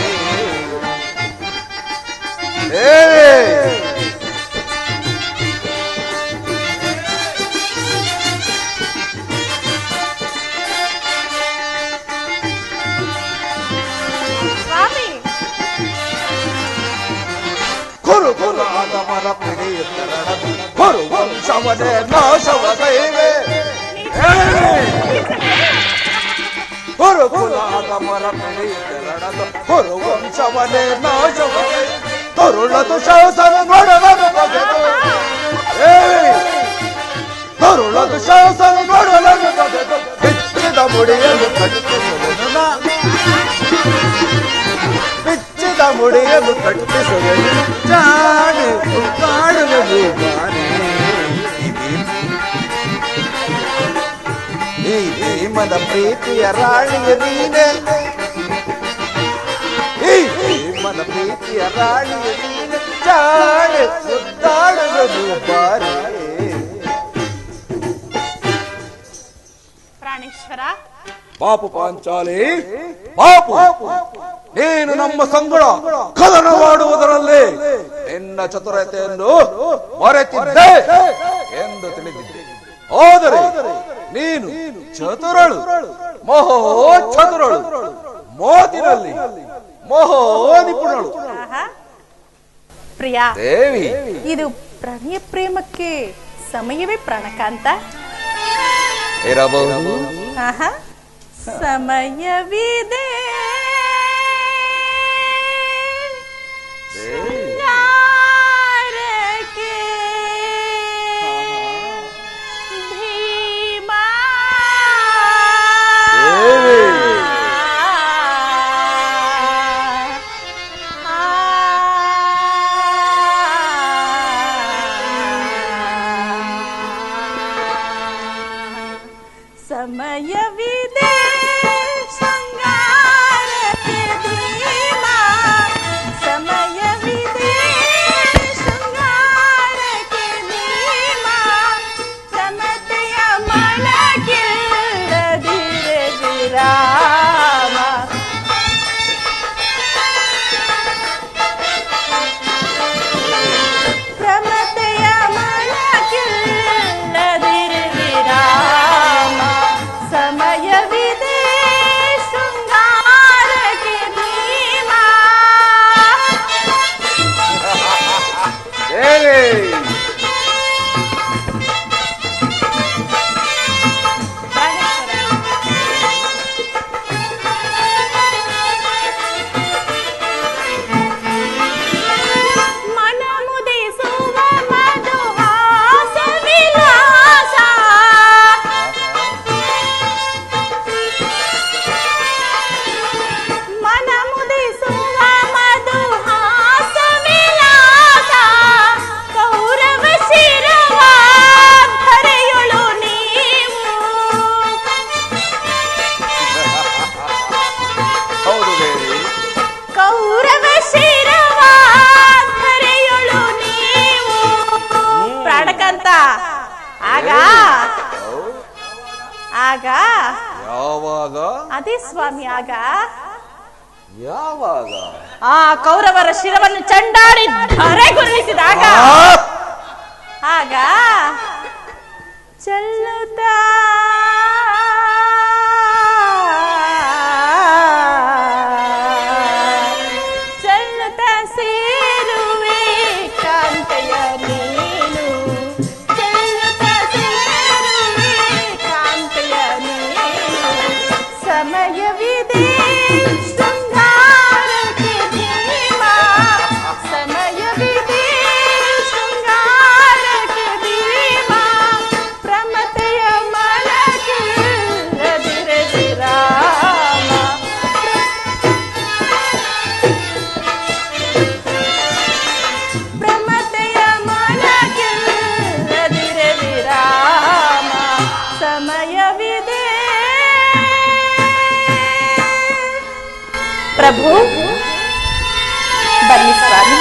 ಕುರುಕುಲಾದ ಮರ ಪಿಡಿಯುತ್ತರಡದು ಕುರು ವಂಶವನೇ ನಾಶವದೈವೆ, ಕುರುಕುಲಾದ ಮರ ಪಿಡಿಯುತ್ತರಡದು ಕುರು ವಂಶವನೇ ನಾಶವದೈವೆ, ತರುಳದು ಶಾಸನ ನೋಡಲನು ಬಗೆದು, ತರುಳದು ಶಾಸನ ನೋಡಲನು ಬಗೆದು, ಬಿಚ್ಚಿದ ಮುಡಿಯನ್ನು ಕಟ್ಟಿಸುವೆನು, ಬಿಚ್ಚಿದ ಮುಡಿಯನ್ನು ಕಟ್ಟಿಸುವೆನು, ಜಾಣೆ ಕಾಡುವುದು ಬಾರೆ ಈ ಭೀಮನ ಪ್ರೀತಿಯ ರಾಣಿಯ ನೀನೆ, ಈ ಭೀಮನ ಪ್ರೀತಿಯ ರಾಣಿಯ ನೀನೆ, ಜಾಣೆ ಸುತ್ತಾಡುವುದು ಬಾರೆ. ಪ್ರಾಣೇಶ್ವರ, ಪಾಪು ಪಾಂಚಾಲಿ, ಪಾಪು ನೀನು ನಮ್ಮ ಸಂಗಡ ಕದನವಾಡುವುದರಲ್ಲಿ ನಿನ್ನ ಚತುರತೆಯನ್ನು ಮರೆತಿದ್ದೆ ಎಂದು ತಿಳಿದಿದ್ದೆ. ಆದರೆ ನೀನು ಚತುರಳು, ಮಹೋ ಚತುರಳು, ಮಾತಿನಲ್ಲಿ ಮಹೋ ನಿಪುಣಳು ಪ್ರಿಯ ದೇವಿ. ಇದು ಪ್ರಣಯ ಪ್ರೇಮಕ್ಕೆ ಸಮಯವೇ ಪ್ರಾಣಕಾಂತ ಇರಬಹುದು. ಸಮಯವಿದೆ ಸಮಯವಿದೆ ಶೃಂಗಾರಕ್ಕೆ ಧೀಮಾ, ಸಮಯವಿದೆ ಶೃಂಗಾರಕ್ಕೆ ಧೀಮಾ, ಸಮತೆಯ ಮನಗಿಲ್ಲದಿರೆ ವಿರಾಮ, ಪ್ರಮತೆಯ ಮನಗಿಲ್ಲದಿರೆ ವಿರಾಮ, ಸಮಯವಿದೆ ಶೃಂಗಾರಕ್ಕೆ ಭೀಮಾ. ಮನ ಮುದಿಸುವ ಮಧುಹಾಸ ವಿಲಾಸ, ಮನ ಮುದಿಸುವ ಮಧುಹಾಸ ವಿಲಾಸ, ಕೌರವ ಶಿರವ ಧರೆಯೊಳು ನೀವು, ಹೌದು ದೇವಿ. ಕೌರವ ಶಿರವ ಧರೆಯೊಳು ನೀವು. ಪ್ರಾಣಕಾಂತ, ಆಗ ಆಗ ಯಾವಾಗ ಅದೇ ಸ್ವಾಮಿ, ಆಗ ಯಾವಾಗ ಆ ಕೌರವರ ಶಿರವನ್ನು ಚಂಡಾಡಿ ಧರೆಗುರುಳಿಸಿದಾಗ, ಆಗ ಚೆಲ್ಲುತ್ತಾ ಚೆಲ್ಲುತ್ತಾ ಸೇರುವೆ ಕಾಂತೆಯ ನೀನು, ಚೆಲ್ಲುತ್ತಾ ಸೇರುವೆ ಕಾಂತೆಯ ನೀನು, ಸಮಯವಿದೆ ಶೃಂಗಾರಕ್ಕೆ ಧೀಮಾ, ಸಮಯವಿದೆ ಶೃಂಗಾರಕ್ಕೆ ಧೀಮಾ, ಪ್ರಮತೆಯ ಪ್ರಭು ಬನ್ನಿ ಸ್ವಾಮಿ.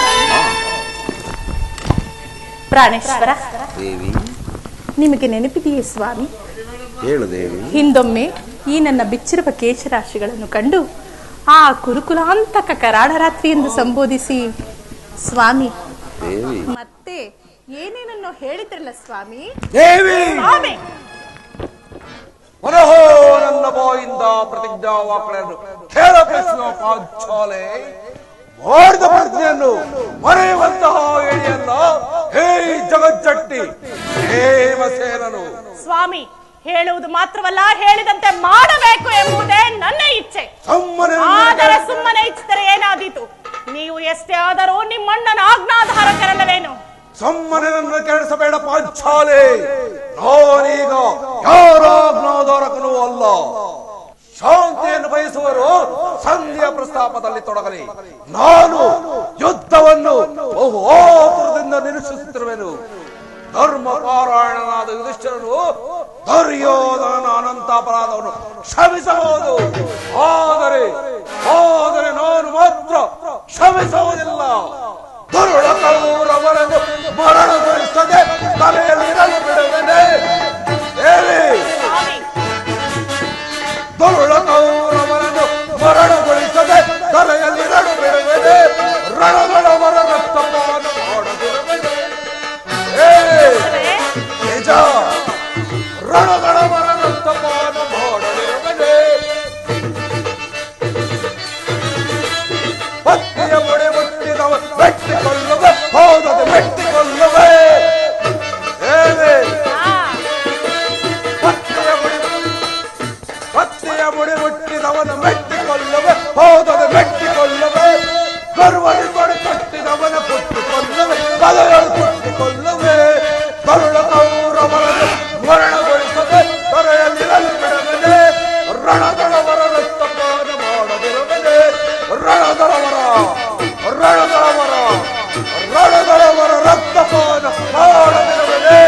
ಪ್ರಾಣೇಶ್ವರ, ದೇವಿ ನಿಮಗೆ ನೆನಪಿದೆಯೇ ಸ್ವಾಮಿ? ಹೇಳು ದೇವಿ. ಹಿಂದೊಮ್ಮೆ ಈ ನನ್ನ ಬಿಚ್ಚಿರುವ ಕೇಶರಾಶಿಗಳನ್ನು ಕಂಡು ಆ ಕುರುಕುಲಾಂತಕ ಕರಾಳರಾತ್ರಿ ಎಂದು ಸಂಬೋಧಿಸಿ ಸ್ವಾಮಿ ದೇವಿ ಮತ್ತೆ ಏನೇನನ್ನು ಹೇಳಿದ್ರಲ್ಲ ಸ್ವಾಮಿ. ದೇವಿ ಸ್ವಾಮಿ ಮನೋಹೋ ನನ್ನ ಬಾಯಿಂದ ಪ್ರತಿಜ್ಞಾ ವಾಕ್ಗಳನ್ನು ಕೇಳಕಳಿಸುವ ಪಾಂಚಾಲೆ ಮಾಡಿದ ಪ್ರಜ್ಞೆಯನ್ನು ಮರೆಯುವಂತಹ ಎಳೆಯಲ್ಲ. ಹೇ ಜಗಜ್ಜಟ್ಟಿ ಹೇಮಸೇನನು. ಸ್ವಾಮಿ, ಹೇಳುವುದು ಮಾತ್ರವಲ್ಲ, ಹೇಳಿದಂತೆ ಮಾಡಬೇಕು ಎಂಬುದೇ ನನ್ನ ಇಚ್ಛೆ. ಆದರೆ ಸುಮ್ಮನೆ ಇಚ್ಛಿದರೆ ಏನಾದೀತು? ನೀವು ಎಷ್ಟೇ ಆದರೂ ನಿಮ್ಮಣ್ಣನ ಆಜ್ಞಾಧಾರಕರಲ್ಲವೇನು? ಸುಮ್ಮನೆ ನನ್ನ ಕೆಡಿಸಬೇಡ ಪಾಂಚಾಲೆ. ನಾನೀಗ ಯಾರ ಆಜ್ಞಾಧಾರಕನೂ ಅಲ್ಲ. ಶಾಂತಿಯನ್ನು ಬಯಸುವರು ಸಂಧಿಯ ಪ್ರಸ್ತಾಪದಲ್ಲಿ ತೊಡಗಲಿ. ನಾನು ಯುದ್ಧವನ್ನು ಬಹು ಆತುರದಿಂದ ನಿರೀಕ್ಷಿಸುತ್ತಿರುವೆನು. ಧರ್ಮ ಪಾರಾಯಣನಾದ ಯುಧಿಷ್ಠಿರನು ದುರ್ಯೋಧನನ ಅನಂತ ಅಪರಾಧವನ್ನು ಕ್ಷಮಿಸಬಹುದು. ಆದರೆ ನಾನು ಮಾತ್ರ ಕ್ಷಮಿಸುವುದಿಲ್ಲ. ದುರುಳ ಕೌರವರನ್ನು ಮರಣಗೊಳಿಸದೆ ತಲೆಯಲ್ಲಿರಲು ಬಿಡುವೆನೆ. ದುರುಳ ಕೌರವರನ್ನು ಮರಣಗೊಳಿಸದೆ ತಲೆಯಲ್ಲಿರಲು ಬಿಡುವೆನೆ. ರಣಗಳವರ ರಕ್ತಪಾನ ಮಾಡದಿರುವೆನೆ. ನಿಜ, ರಣಗಳವರ ರಕ್ತಪಾನ ಮಾಡದಿರುವೆನೆ. ಪತ್ನಿಯ ಮುಡಿ ಮುಟ್ಟಿದವ ಮೆಟ್ಟಿಕೊಳ್ಳುವೆ, ಹೋದದೆ ಮೆಟ್ಟಿಕೊಳ್ಳುವೆ. ಪತ್ನಿಯ ಮುಡಿ ಮುಟ್ಟಿದವನ ಮೆಟ್ಟಿಕೊಳ್ಳುವೆ, ಹೋದದೆ ಮೆಟ್ಟಿಕೊಳ್ಳುವೆ. ಗರ್ವಡಿ ಕೊಡಿ ಕಟ್ಟಿದವನ ಪುಟ್ಟಿಕೊಳ್ಳುವೆ, ಬಲೆಗಳು ಪುಟ್ಟಿಕೊಳ್ಳುವೆ. ತರುಳ ಕೌರವರನ್ನು ಮರಣಗೊಳಿಸದೆ ತೊರೆಯಲ್ಲಿರಲು ಬಿಡುವೆನೆ. ರಣದಳವರ ರಕ್ತಪಾನ ಮಾಡದಿರುವೆನೆ. ರಣದಳವರ ರಕ್ತಪಾನ ಮಾಡದಿರುವೆನೆ.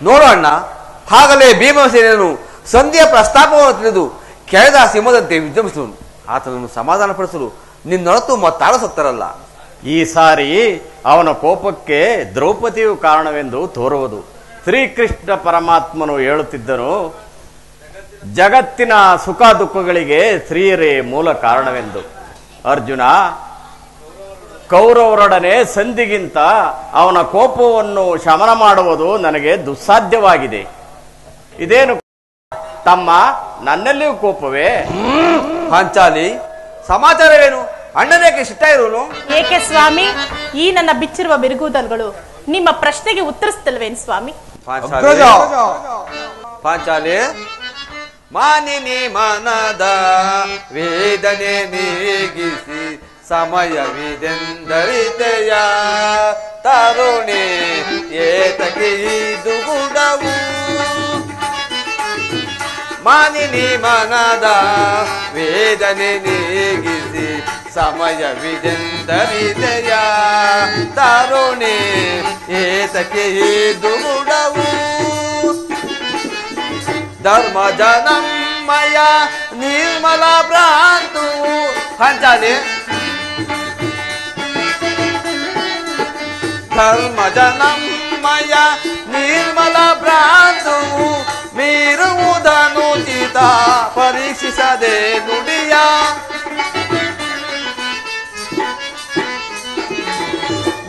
ನೋಡೋಣ. ಆಗಲೇ ಭೀಮಸೇನನು ಸಂಧಿಯ ಪ್ರಸ್ತಾಪವನ್ನು ತಿಳಿದು ಕೆಳದ ಸಿಂಹದಂತೆ ವಿಜೃಂಭಿಸುವನು. ಆತನನ್ನು ಸಮಾಧಾನಪಡಿಸಲು ನಿನ್ನೊಳತು ಮತ್ತಾರು ಸತ್ತರಲ್ಲ. ಈ ಸಾರಿ ಅವನ ಕೋಪಕ್ಕೆ ದ್ರೌಪದಿಯು ಕಾರಣವೆಂದು ತೋರುವುದು. ಶ್ರೀಕೃಷ್ಣ ಪರಮಾತ್ಮನು ಹೇಳುತ್ತಿದ್ದನು, ಜಗತ್ತಿನ ಸುಖ ದುಃಖಗಳಿಗೆ ಸ್ತ್ರೀಯರೇ ಮೂಲ ಕಾರಣವೆಂದು. ಅರ್ಜುನ, ಕೌರವರೊಡನೆ ಸಂಧಿಗಿಂತ ಅವನ ಕೋಪವನ್ನು ಶಮನ ಮಾಡುವುದು ನನಗೆ ದುಸ್ಸಾಧ್ಯವಾಗಿದೆ. ಇದೇನು ತಮ್ಮ, ನನ್ನಲ್ಲಿಯೂ ಕೋಪವೇ? ಪಾಂಚಾಲಿ, ಸಮಾಚಾರವೇನು? ಅಣ್ಣನೇಕೆ ಶಿಷ್ಟ ಇರುವನು? ಏಕೆ ಸ್ವಾಮಿ, ಈ ನನ್ನ ಬಿಚ್ಚಿರುವ ಬಿರುಗೂದಲ್ಗಳು ನಿಮ್ಮ ಪ್ರಶ್ನೆಗೆ ಉತ್ತರಿಸ್ತಲ್ವೇನು ಸ್ವಾಮಿ? ಪಾಂಚಾಲಿ, ಮಾನಿನಿ ಮನದ ವೇದನೆ ನೀಗಿಸಿ ಸಮಯವಿದೆಂದರಿತೆಯ ತರುಣಿ ಏತಕ್ಕೆ ಇದು ಗುಣವು. ಮಾನಿನಿ ಮನದ ವೇದನೆ ನೀಗಿಸಿ ಸಮಯವಿದೆಂದರಿತೆಯ ತರುಣಿ ಏತಕ್ಕೆ ಇದು ಗುಣವು. ಧರ್ಮ ಜನಮಯ ನಿರ್ಮಲ ಭ್ರಾಂತು. ಪಾಂಚಾಲಿ, ಧರ್ಮ ಜನಮಯ ನಿರ್ಮಲ ಭ್ರಾಂತು ಮೀರುವುದನು ಚಿತ ಪರೀಕ್ಷಿಸದೆ ನುಡಿಯ.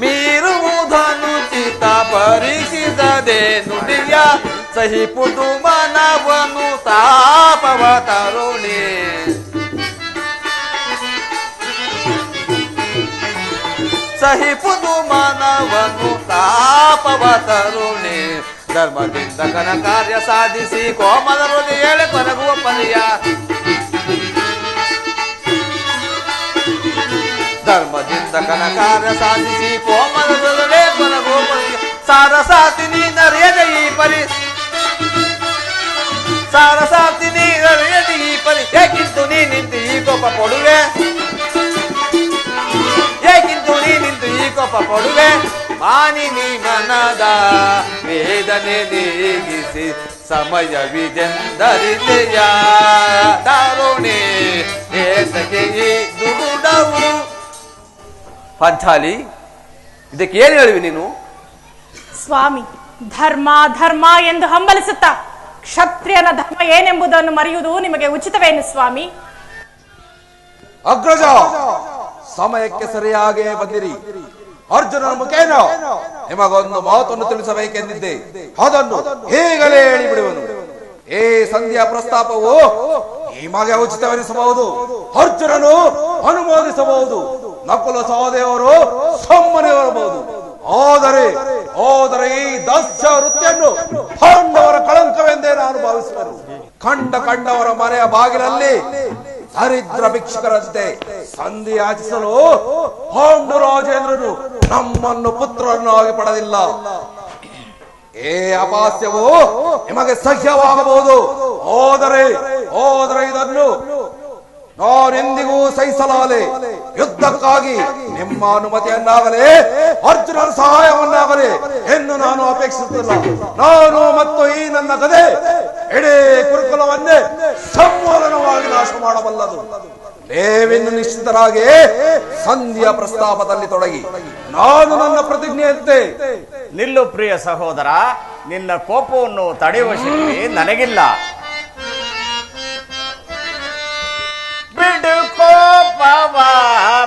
ಮೀರುವುದನು ಚಿತ ಪರೀಕ್ಷಿಸದೆ ನುಡಿಯ. ಸಹಿಪುದು ಮನವನು ತಾಪವ ತರುಣಿ. ಸಹಿಪುದು ಮನವನು ತಾಪವ ತರುಣಿ. ಧರ್ಮದಿಂದ ಘನ ಕಾರ್ಯ ಸಾಧಿಸಿ ಕೋಮಲ ಹೃದಯ ಕೊರಗುವ ಪರ್ಯ. ಧರ್ಮದಿಂದ ಘನ ಕಾರ್ಯ ಸಾಧಿಸಿ ಕೋಮಲ ಹೃದಯ ಕೊರಗುವ ಪರ್ಯ. ಸಾರಸಾತಿನಿ ನರೆಯದ ಈ ಪರಿ, ಸಾರಸಾತಿನಿ ನರೆಯದ ಈ ಪರಿ. ಏಕಿಂತು ನೀ ನಿಂತು ಈ ಕೋಪ ಕೊಡುವೆ, ಏಕಿಂತು ನೀ ನಿಂತು ಈ ಕೋಪ ಕೊಡುವೆ. ಮಾನಿನಿ ಮನದ ವೇದನೆ ನೀಗಿಸಿ ಸಮಯವಿದೆಂದರಿದೆಯ ದಾರುಣೆ ಏತಕ್ಕೆ ಈ ದುಗುಡವು. ಪಾಂಚಾಲಿ, ಇದಕ್ಕೆ ಏನು ಹೇಳಿವಿ ನೀನು? ಸ್ವಾಮಿ, ಧರ್ಮ ಧರ್ಮ ಎಂದು ಹಂಬಲಿಸುತ್ತಾ ಕ್ಷತ್ರಿಯನ ಧರ್ಮ ಏನೆಂಬುದನ್ನು ಮರೆಯುವುದು ನಿಮಗೆ ಉಚಿತವೇನು ಸ್ವಾಮಿ? ಅಗ್ರಜ, ಸಮಯಕ್ಕೆ ಸರಿಯಾಗಿ ಬಂದಿರಿ. ಅರ್ಜುನನ ಮುಖೇನ ನಿಮಗೊಂದು ಮಾತನ್ನು ತಿಳಿಸಬೇಕೆಂದಿದ್ದೆ, ಅದನ್ನು ಈಗಲೇ ಹೇಳಿಬಿಡುವನು. ಈ ಸಂಧಿಯ ಪ್ರಸ್ತಾಪವು ನಿಮಗೆ ಉಚಿತವೆನಿಸಬಹುದು. ಅರ್ಜುನನು ಅನುಮೋದಿಸಬಹುದು, ನಕುಲ ಸಹದೇವರು ಸಮ್ಮನೆ ಬರಬಹುದು. ಆದರೆ ಈ ದಾಸ್ಯ ವೃತ್ತಿಯನ್ನು ಪಾಂಡವರ ಕಳಂಕವೆಂದೇ ನಾನು ಭಾವಿಸುವೆನು. ಕಂಡವರ ಮನೆಯ ಬಾಗಿಲಲ್ಲಿ ದರಿದ್ರ ಭಿಕ್ಷುಕರಂತೆ ಸಂಧಿ ಯಾಚಿಸಲು ಪಾಂಡುರಾಜೇಂದ್ರನು ನಮ್ಮನ್ನು ಪುತ್ರರನ್ನಾಗಿ ಪಡೆದಿಲ್ಲ. ಏ ಅಪಾಸ್ಯವು ನಿಮಗೆ ಸಹ್ಯವಾಗಬಹುದು, ಹೋದರೆ ಇದನ್ನು ನಾನೆಂದಿಗೂ ಸಹಿಸಲಾರೆ. ಯುದ್ಧಕ್ಕಾಗಿ ನಿಮ್ಮ ಅನುಮತಿಯನ್ನಾಗಲೇ ಅರ್ಜುನನ ಸಹಾಯವನ್ನಾಗಲೇ ಎಂದು ನಾನು ಅಪೇಕ್ಷಿಸುತ್ತಿಲ್ಲ. ನಾನು ಮತ್ತು ಈ ನನ್ನ ಗದೆ ಇಡೀ ಕುರುಕುಲವನ್ನೇ ಸಂಪೂರ್ಣವಾಗಿ ನಾಶ ಮಾಡಬಲ್ಲದು. ನೀವಿನ್ನು ನಿಶ್ಚಿತರಾಗಿ ಸಂಧಿಯ ಪ್ರಸ್ತಾಪದಲ್ಲಿ ತೊಡಗಿ. ನಾನು ನನ್ನ ಪ್ರತಿಜ್ಞೆಯಂತೆ. ನಿಲ್ಲು ಪ್ರಿಯ ಸಹೋದರ, ನಿನ್ನ ಕೋಪವನ್ನು ತಡೆಯುವ ಶಕ್ತಿ ನನಗಿಲ್ಲ. ಬಿಡು ಕೋಪವ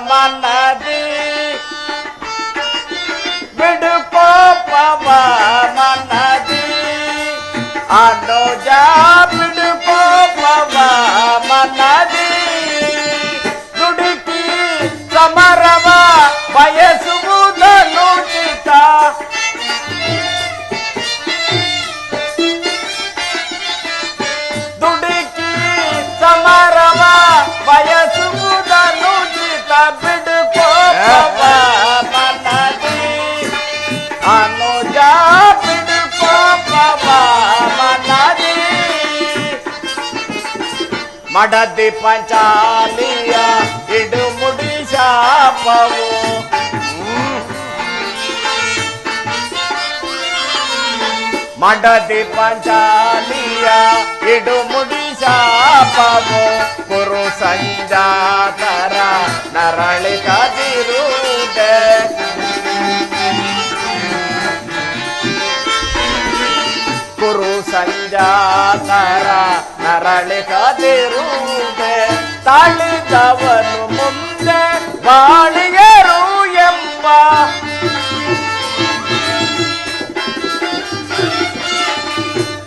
ಮನದಿ, ಬಿಡು ಕೋಪವ ಮನದಿ ಅನುಜ, ಬಿಡು ಕೋಪವ ಮನದಿ ದುಡುಕಿ ಸಮರವ ಬಯಸುವುದನ್ನು ಚಿತ್ತ. ದುಡುಕಿ ಸಮರವ ಬಯಸುವುದನ್ನು ಚಿತ್ತ. ಬಿಡು ಕೋಪವ ಮನದಿ ಅನುಜ, ಬಿಡು ಕೋಪವ ಮನದಿ. ಮಡದಿ ಪಂಚಾಲಿಯ ಇಡು ಮುಡಿ ಶಾಪವು, ಮಡದಿ ಪಂಚಾಲಿಯ ಇಡು ಮುಡಿ ಶಾಪವು. ಕುರು ಸಂಜಾತರ ನರಳಿ ಕದಿರುವುದೇ, ಕುರು ಸಂಜಾತರ ನರಳಿ ಕದಿರುವುದೇ. ತಾಳಿದವನು ಮುಂದೆ ಬಾಳಿಯರು ಎಂಬ,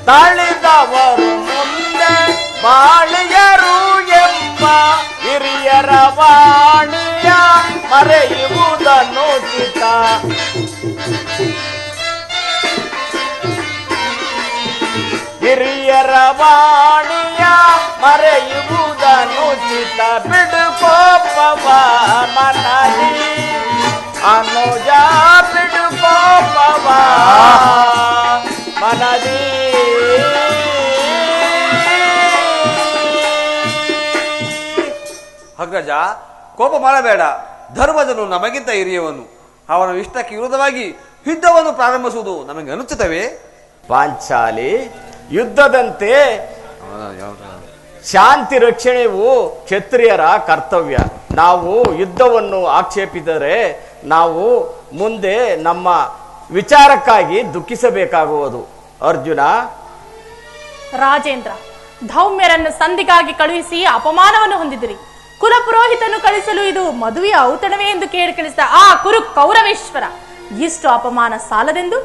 ತಾಳಿದವರು ಮುಂದೆ ಬಾಳಿಯರು ಎಂಬ ಹಿರಿಯರ ವಾಣಿಯ ಮರೆಯುವುದನ್ನು ಚಿತ್ತ. ಹಿರಿಯರ ವಾಣಿಯ ಮರೆಯುವುದನ್ನು ಚಿತ್ತ. ಬಿಡು ಕೋಪವ ಮನದಿ ಅನುಜ, ಬಿಡು ಕೋಪವ ಮನದಿ. ಅಗ್ರಜ, ಕೋಪ ಮಾಡಬೇಡ. ಧರ್ಮಜನು ನಮಗಿಂತ ಹಿರಿಯವನು. ಅವನ ಇಷ್ಟಕ್ಕೆ ವಿರುದ್ಧವಾಗಿ ಯುದ್ಧವನ್ನು ಪ್ರಾರಂಭಿಸುವುದು ನಮಗೆ ಅನುಚಿತವೇ? ಪಾಂಚಾಲಿ, ಯುದ್ಧದಂತೆ ಶಾಂತಿ ರಕ್ಷಣೆಯು ಕ್ಷತ್ರಿಯರ ಕರ್ತವ್ಯ. ನಾವು ಯುದ್ಧವನ್ನು ಆಕ್ಷೇಪಿದರೆ ನಾವು ಮುಂದೆ ನಮ್ಮ ವಿಚಾರಕ್ಕಾಗಿ ದುಃಖಿಸಬೇಕಾಗುವುದು. ಅರ್ಜುನ, ರಾಜೇಂದ್ರ, ಧೌಮ್ಯರನ್ನು ಸಂಧಿಗಾಗಿ ಕಳುಹಿಸಿ ಅಪಮಾನವನ್ನು ಹೊಂದಿದಿರಿ. ಕುಲಪುರೋಹಿತನು ಕಳಿಸಲು ಇದು ಮದುವೆಯ ಔತಣವೇ ಎಂದು ಕೇಳಿದ ಆ ಕುರು ಕೌರವೇಶ್ವರ ಇಷ್ಟು ಅಪಮಾನ ಸಾಲದೆಂದು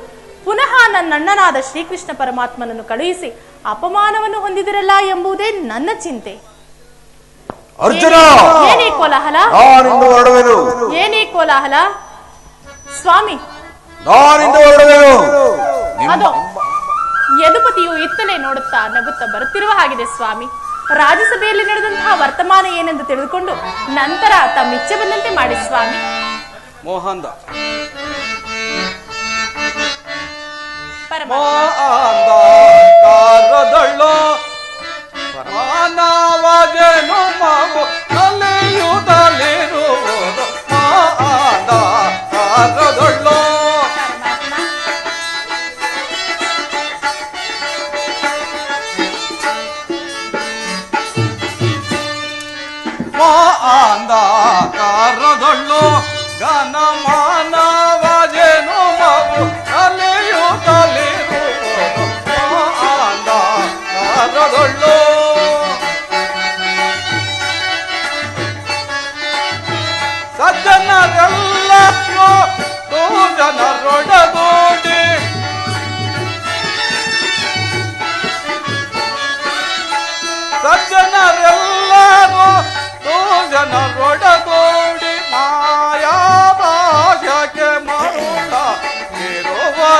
ಪುನಃ ನನ್ನಣ್ಣನಾದ ಶ್ರೀಕೃಷ್ಣ ಪರಮಾತ್ಮನನ್ನು ಕಳುಹಿಸಿ ಅಪಮಾನವನ್ನು ಹೊಂದಿದಿರಲ್ಲ ಎಂಬುದೇ ನನ್ನ ಚಿಂತೆ. ಅರ್ಜುನ, ಏನೇ ಕೋಲಾಹಲ, ಏನೇ ಕೋಲಾಹಲ ಸ್ವಾಮಿ? ಅದು ಯದುಪತಿಯು ಇತ್ತಲೇ ನೋಡುತ್ತಾ ನಗುತ್ತಾ ಬರುತ್ತಿರುವ ಹಾಗಿದೆ ಸ್ವಾಮಿ. ರಾಜ್ಯಸಭೆಯಲ್ಲಿ ನಡೆದಂತಹ ವರ್ತಮಾನ ಏನೆಂದು ತಿಳಿದುಕೊಂಡು ನಂತರ ತಮ್ಮಿಚ್ಛೆ ಬಂದಂತೆ ಮಾಡಿ ಸ್ವಾಮಿ. ಮೋಹಂದ ಕಾರದಳ್ಳೋ ಮಾನವಜನು ಮಗು ಕಲಿಯುತ್ತಲಿರುವುದು ಕಾರದಳ್ಳೋ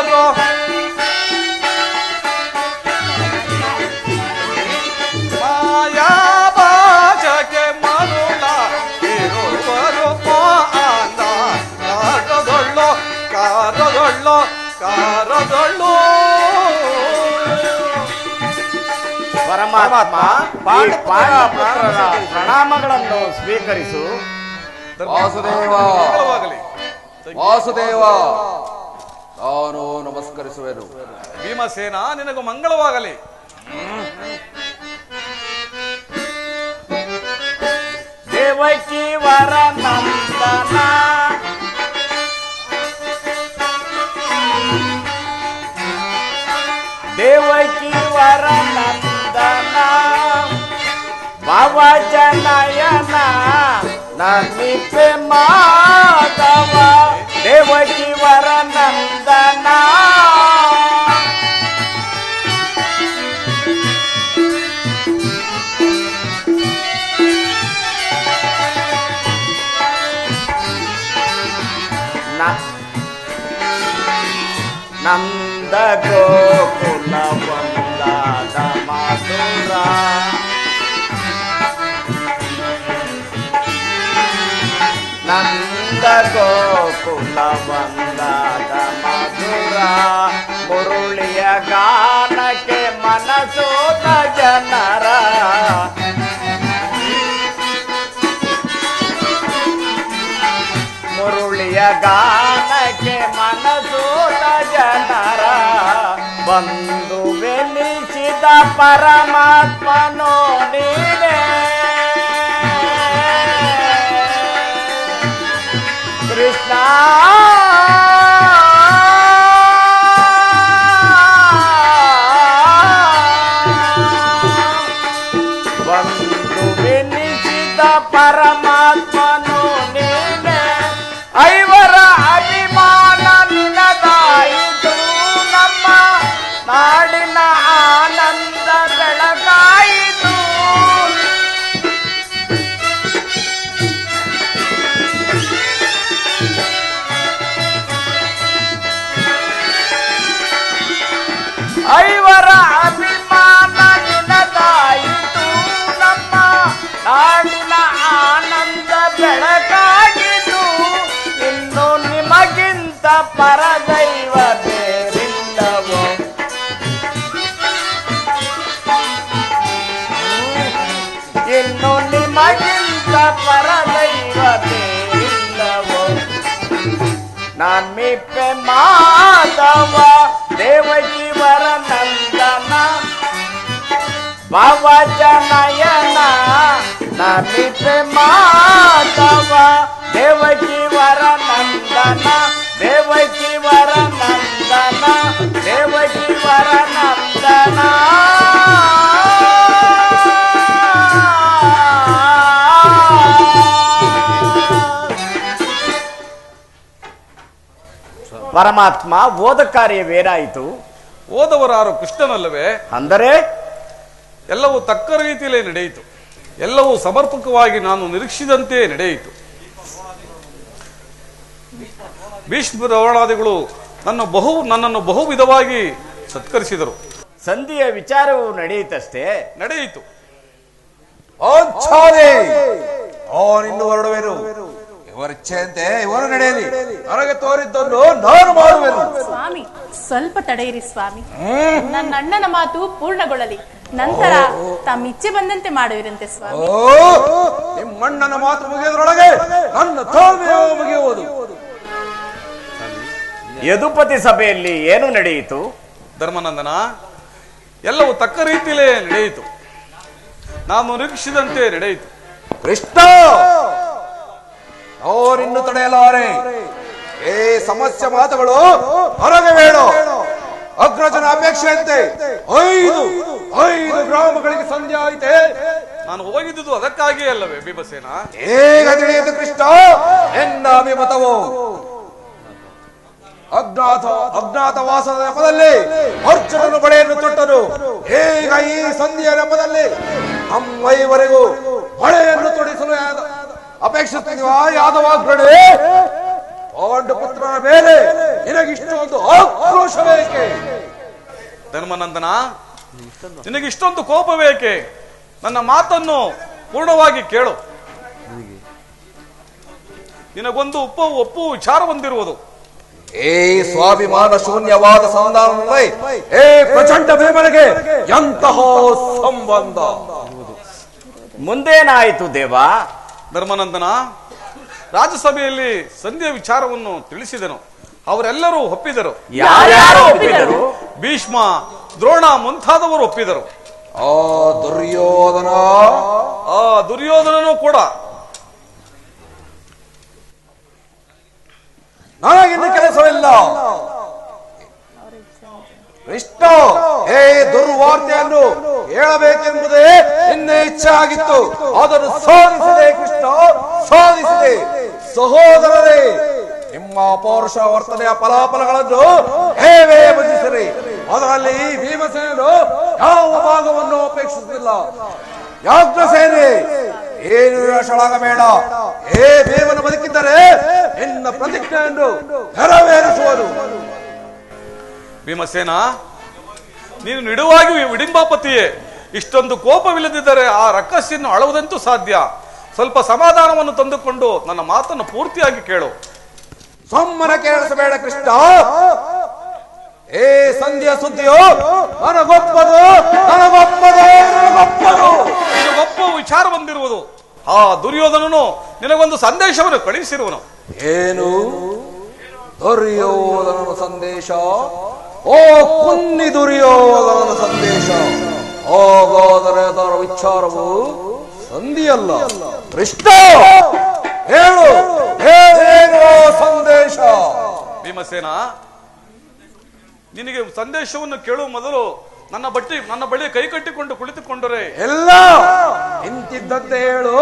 ಇರುವರು ಮಾಯಾ ಬಾಜಕ್ಕೆ ಮರುಳ ಇರುವರು ಮಾಂದ ಕಾರದೊಳ್ಳು ಕಾರದೊಳ್ಳು ಕಾರದೊಳ್ಳು ಪರಮಾತ್ಮ ಈ ಪಾಂಡವಪುತ್ರರ ಪ್ರಣಾಮಗಳನ್ನು ಸ್ವೀಕರಿಸು. ವಾಸುದೇವ ಮಂಗಳವಾಗಲಿ. ವಾಸುದೇವ ನಾನು ನಮಸ್ಕರಿಸುವೆನು. ಭೀಮಸೇನ ನಿನಗೂ ಮಂಗಳವಾಗಲಿ. ದೇವಕಿ ವರ ನಂದನ ದೇವಕಿ ವರ ನಂದನ ಭವಜನಯನ ನಮಿತೆ ಮಾಧವ ದೇವಕಿ ವರ ನಂದನ ನಂದ ಗೋಕುಲ ವಂದಾದ ಮಧುರ ನಂದ ಗೋಕುಲ ವಂದಾದ ಮಧುರ ಮುರುಳಿಯ ಗಾನಕ್ಕೆ ಮನಸೋತ ಜನರ ಮುರುಳಿಯ ಗಾನಕ್ಕೆ ಮನಸೋತ ಜನರ ಬಂದು ಬೆಲಿಸಿದ ಪರಮಾತ್ಮನೋ ನೀನೇ ಕೃಷ್ಣ ಬಂದು ಬೆಲಿಸಿದ ಪರಮಾತ್ಮನೋ ನೀನೇ ಐವರ ಅಭಿಮಾನ ನಿನದಾಯಿತು ನಮ್ಮ ನಾಡಿನ ಆನಂದ ಬೆಳಗಾಯಿತು ಐವರ ಅಭಿಮಾನ ನಿನದಾಯಿತು ನಮ್ಮ ನಾಡಿನ ಆನಂದ ಬೆಳಗಾಯಿತು ಇನ್ನು ನಿಮಗಿಂತ ಪರದೈವ ಬೇರಿಲ್ಲವೋ ಇನ್ನು ನಿಮಗಿಂತ ಪರದೈವ ಬೇರಿಲ್ಲವೋ ನಮಿಪ್ಪೆ ಮಾಧವ ದೇವಕಿ ವರ ನಂದನ ಭವಜನಯನ ನಮಿಪ್ಪೆ ಮಾಧವ ದೇವಕಿ ವರ ನಂದನ ದೇವಕಿ ವರ ನಂದನ ದೇವಕಿ ವರ ನಂದನ ಪರಮಾತ್ಮ ಓದ ಕಾರ್ಯವೇನಾಯಿತು? ಓದವರಾರು ಕೃಷ್ಣನಲ್ಲವೇ? ಅಂದರೆ ಎಲ್ಲವೂ ತಕ್ಕ ರೀತಿಯಲ್ಲೇ ನಡೆಯಿತು. ಎಲ್ಲವೂ ಸಮರ್ಪಕವಾಗಿ ನಾನು ನಿರೀಕ್ಷಿಸಿದಂತೆ ನಡೆಯಿತು. ಭೀಷ್ಮ ದ್ರೋಣಾದಿಗಳು ನನ್ನನ್ನು ಬಹು ವಿಧವಾಗಿ ಸತ್ಕರಿಸಿದರು. ಸಂಧಿಯ ವಿಚಾರವು ನಡೆಯಿತಷ್ಟೇ. ನಡೆಯಿತು. ಅವನಿನ್ನು ಹೊರಡುವೆನು. ಇವರ ಇಚ್ಛೆಯಂತೆ ಇವರು ನಡೆಯಲಿ. ನನಗೆ ತೋರಿದ್ದನ್ನು ನಾನು ಮಾಡುವೆನು. ಸ್ವಾಮಿ ಸ್ವಲ್ಪ ತಡೆಯಿರಿ ಸ್ವಾಮಿ. ನನ್ನ ಅಣ್ಣನ ಮಾತು ಪೂರ್ಣಗೊಳ್ಳಲಿ, ನಂತರ ತಮ್ಮ ಇಚ್ಛೆ ಬಂದಂತೆ ಮಾಡುವಿರಂತೆ ಸ್ವಾಮಿ. ನಿಮ್ಮಣ್ಣನ ಮಾತು ಮುಗಿಯೋದ್ರೊಳಗೆ ನನ್ನ ತಾಳ್ಮೆಯು ಮುಗಿಯುವುದು. ಯದುಪತಿ ಸಭೆಯಲ್ಲಿ ಏನು ನಡೆಯಿತು? ಧರ್ಮನಂದನ, ಎಲ್ಲವೂ ತಕ್ಕ ರೀತಿಯಲ್ಲೇ ನಡೆಯಿತು. ನಾನು ನಿರೀಕ್ಷಿಸಿದಂತೆ ನಡೆಯಿತು. ಕೃಷ್ಣ ಅವರಿನ್ನು ತಡೆಯಲಾರೆ. ಏ ಸಮಸ್ಯೆ ಮಾತುಗಳು ಹೊರಗೆ ಬೇಡ. ಅಗ್ರಜನ ಅಪೇಕ್ಷೆಯಂತೆ 5 ಗ್ರಾಮಗಳಿಗೆ ಸಂಧಿ ಆಯಿತೆ. ನಾನು ಹೋಗಿದ್ದುದು ಅದಕ್ಕಾಗಿಯೇ ಅಲ್ಲವೇ ಭೀಮಸೇನ? ಹೇಗ ತಿಳಿಯಿತು ಕೃಷ್ಣ ಎನ್ನ ಅಭಿಮತವು? ಅಜ್ಞಾತವಾಸದ ನೆಪದಲ್ಲಿ ಅರ್ಜುನನು ಬಳೆಯನ್ನು ತೊಟ್ಟನು. ಈಗ ಈ ಸಂಧಿಯ ನೆಪದಲ್ಲಿ ನಮ್ಮೈವರೆಗೂ ಬಳೆಯನ್ನು ತೊಡಿಸಲು ಅಪೇಕ್ಷಿಸುತ್ತಿರುವ ಯಾದವಾಗ್ರಡೆ ಪಾಂಡುಪುತ್ರನ ಮೇಲೆ ನಿನಗಿಷ್ಟೊಂದು ಆಕ್ರೋಶ ಬೇಕೆ? ಧರ್ಮನಂದನ, ನಿನಗಿಷ್ಟೊಂದು ಕೋಪವೇಕೆ? ನನ್ನ ಮಾತನ್ನು ಪೂರ್ಣವಾಗಿ ಕೇಳು. ನಿನಗೊಂದು ಒಪ್ಪು ವಿಚಾರ ಹೊಂದಿರುವುದು. ಏ ಸ್ವಾಭಿಮಾನ ಶೂನ್ಯವಾದ ಸಂಧಾನದಲ್ಲಿ ಏ ಪ್ರಚಂಡ ಬೇಬರಿಗೆ ಎಂತಹ ಸಂಬಂಧ? ಮುಂದೇನಾಯಿತು ದೇವ? ಧರ್ಮನಂದನ, ರಾಜ್ಯಸಭೆಯಲ್ಲಿ ಸಂಧಿಯ ವಿಚಾರವನ್ನು ತಿಳಿಸಿದನು. ಅವರೆಲ್ಲರೂ ಒಪ್ಪಿದರು. ಯಾರ್ಯಾರು ಒಪ್ಪಿದರು? ಭೀಷ್ಮ, ದ್ರೋಣ ಮುಂತಾದವರು ಒಪ್ಪಿದರು. ಆ ದುರ್ಯೋಧನನು ಕೂಡ. ನನಗಿನ್ನು ಕೆಲಸವಿಲ್ಲ. ಕೃಷ್ಣ, ಹೇ ದುರ್ವಾರ್ತೆಯನ್ನು ಹೇಳಬೇಕೆಂಬುದೇ ನಿನ್ನ ಇಚ್ಛೆ ಆಗಿತ್ತು. ಅದನ್ನು ಸಾಧಿಸಿದೆ ಕೃಷ್ಣ, ಸಾಧಿಸಿದೆ. ಸಹೋದರರೇ, ನಿಮ್ಮ ಪೌರುಷ ವರ್ತನೆಯ ಫಲಾಫಲಗಳನ್ನು ಹೇವೇ ಬಂಧಿಸಿರಿ. ಅದರಲ್ಲಿ ಭೀಮಸೇನರು ಯಾವ ಭಾಗವನ್ನು ಅಪೇಕ್ಷಿಸುತ್ತಿಲ್ಲ. ಯಾಜ್ಞಸೇನೆ, ಏನು ನಿರಾಶಳಾಗಬೇಡ. ಹೇ ಭೀಮನು ಬದುಕಿದ್ದರೆ ನಿನ್ನ ಪ್ರತಿಜ್ಞೆಯನ್ನು ನೆರವೇರಿಸುವರು. ಭೀಮಸೇನ, ನೀನು ನಿಡುವಾಗಿಯೂ ವಿಡಿಂಬಾಪತಿಯೇ. ಇಷ್ಟೊಂದು ಕೋಪವಿಲ್ಲದಿದ್ದರೆ ಆ ರಕ್ಕಸಿಯನ್ನು ಅಳುವುದಂತೂ ಸಾಧ್ಯ. ಸ್ವಲ್ಪ ಸಮಾಧಾನವನ್ನು ತಂದುಕೊಂಡು ನನ್ನ ಮಾತನ್ನು ಪೂರ್ತಿಯಾಗಿ ಕೇಳು. ಸಮ್ಮನ ಕೇಳಿಸಬೇಡ ಕೃಷ್ಣ. ಏ ಸಂಧ್ಯಾ ಸುದ್ದಿಯೋ ನನಗೊಪ್ಪದು, ನನಗೊಪ್ಪದು, ನನಗೊಪ್ಪದು. ನಿನಗೊಪ್ಪ ವಿಚಾರ ಬಂದಿರುವುದು. ಆ ದುರ್ಯೋಧನನು ನಿನಗೊಂದು ಸಂದೇಶವನ್ನು ಕಳುಹಿಸಿರುವನು. ಏನು ದುರ್ಯೋಧನನ ಸಂದೇಶ? ಓ ಕುನ್ನಿ ದುರ್ಯೋಧನನ ಸಂದೇಶ. ಹಾಗಾದರೆ ಅದರ ವಿಚಾರವು ಸಂಧಿಯಲ್ಲ. ಕೃಷ್ಣ, ಹೇಳು, ಹೇಳೇನು ಸಂದೇಶ? ಭೀಮಸೇನ, ನಿನಗೆ ಸಂದೇಶವನ್ನು ಕೇಳುವ ಮೊದಲು ನನ್ನ ಬಳಿ ಕೈ ಕಟ್ಟಿಕೊಂಡು ಕುಳಿತುಕೊಂಡರೆ ಎಲ್ಲ ಇಂತಿದ್ದಂತೆ ಹೇಳು,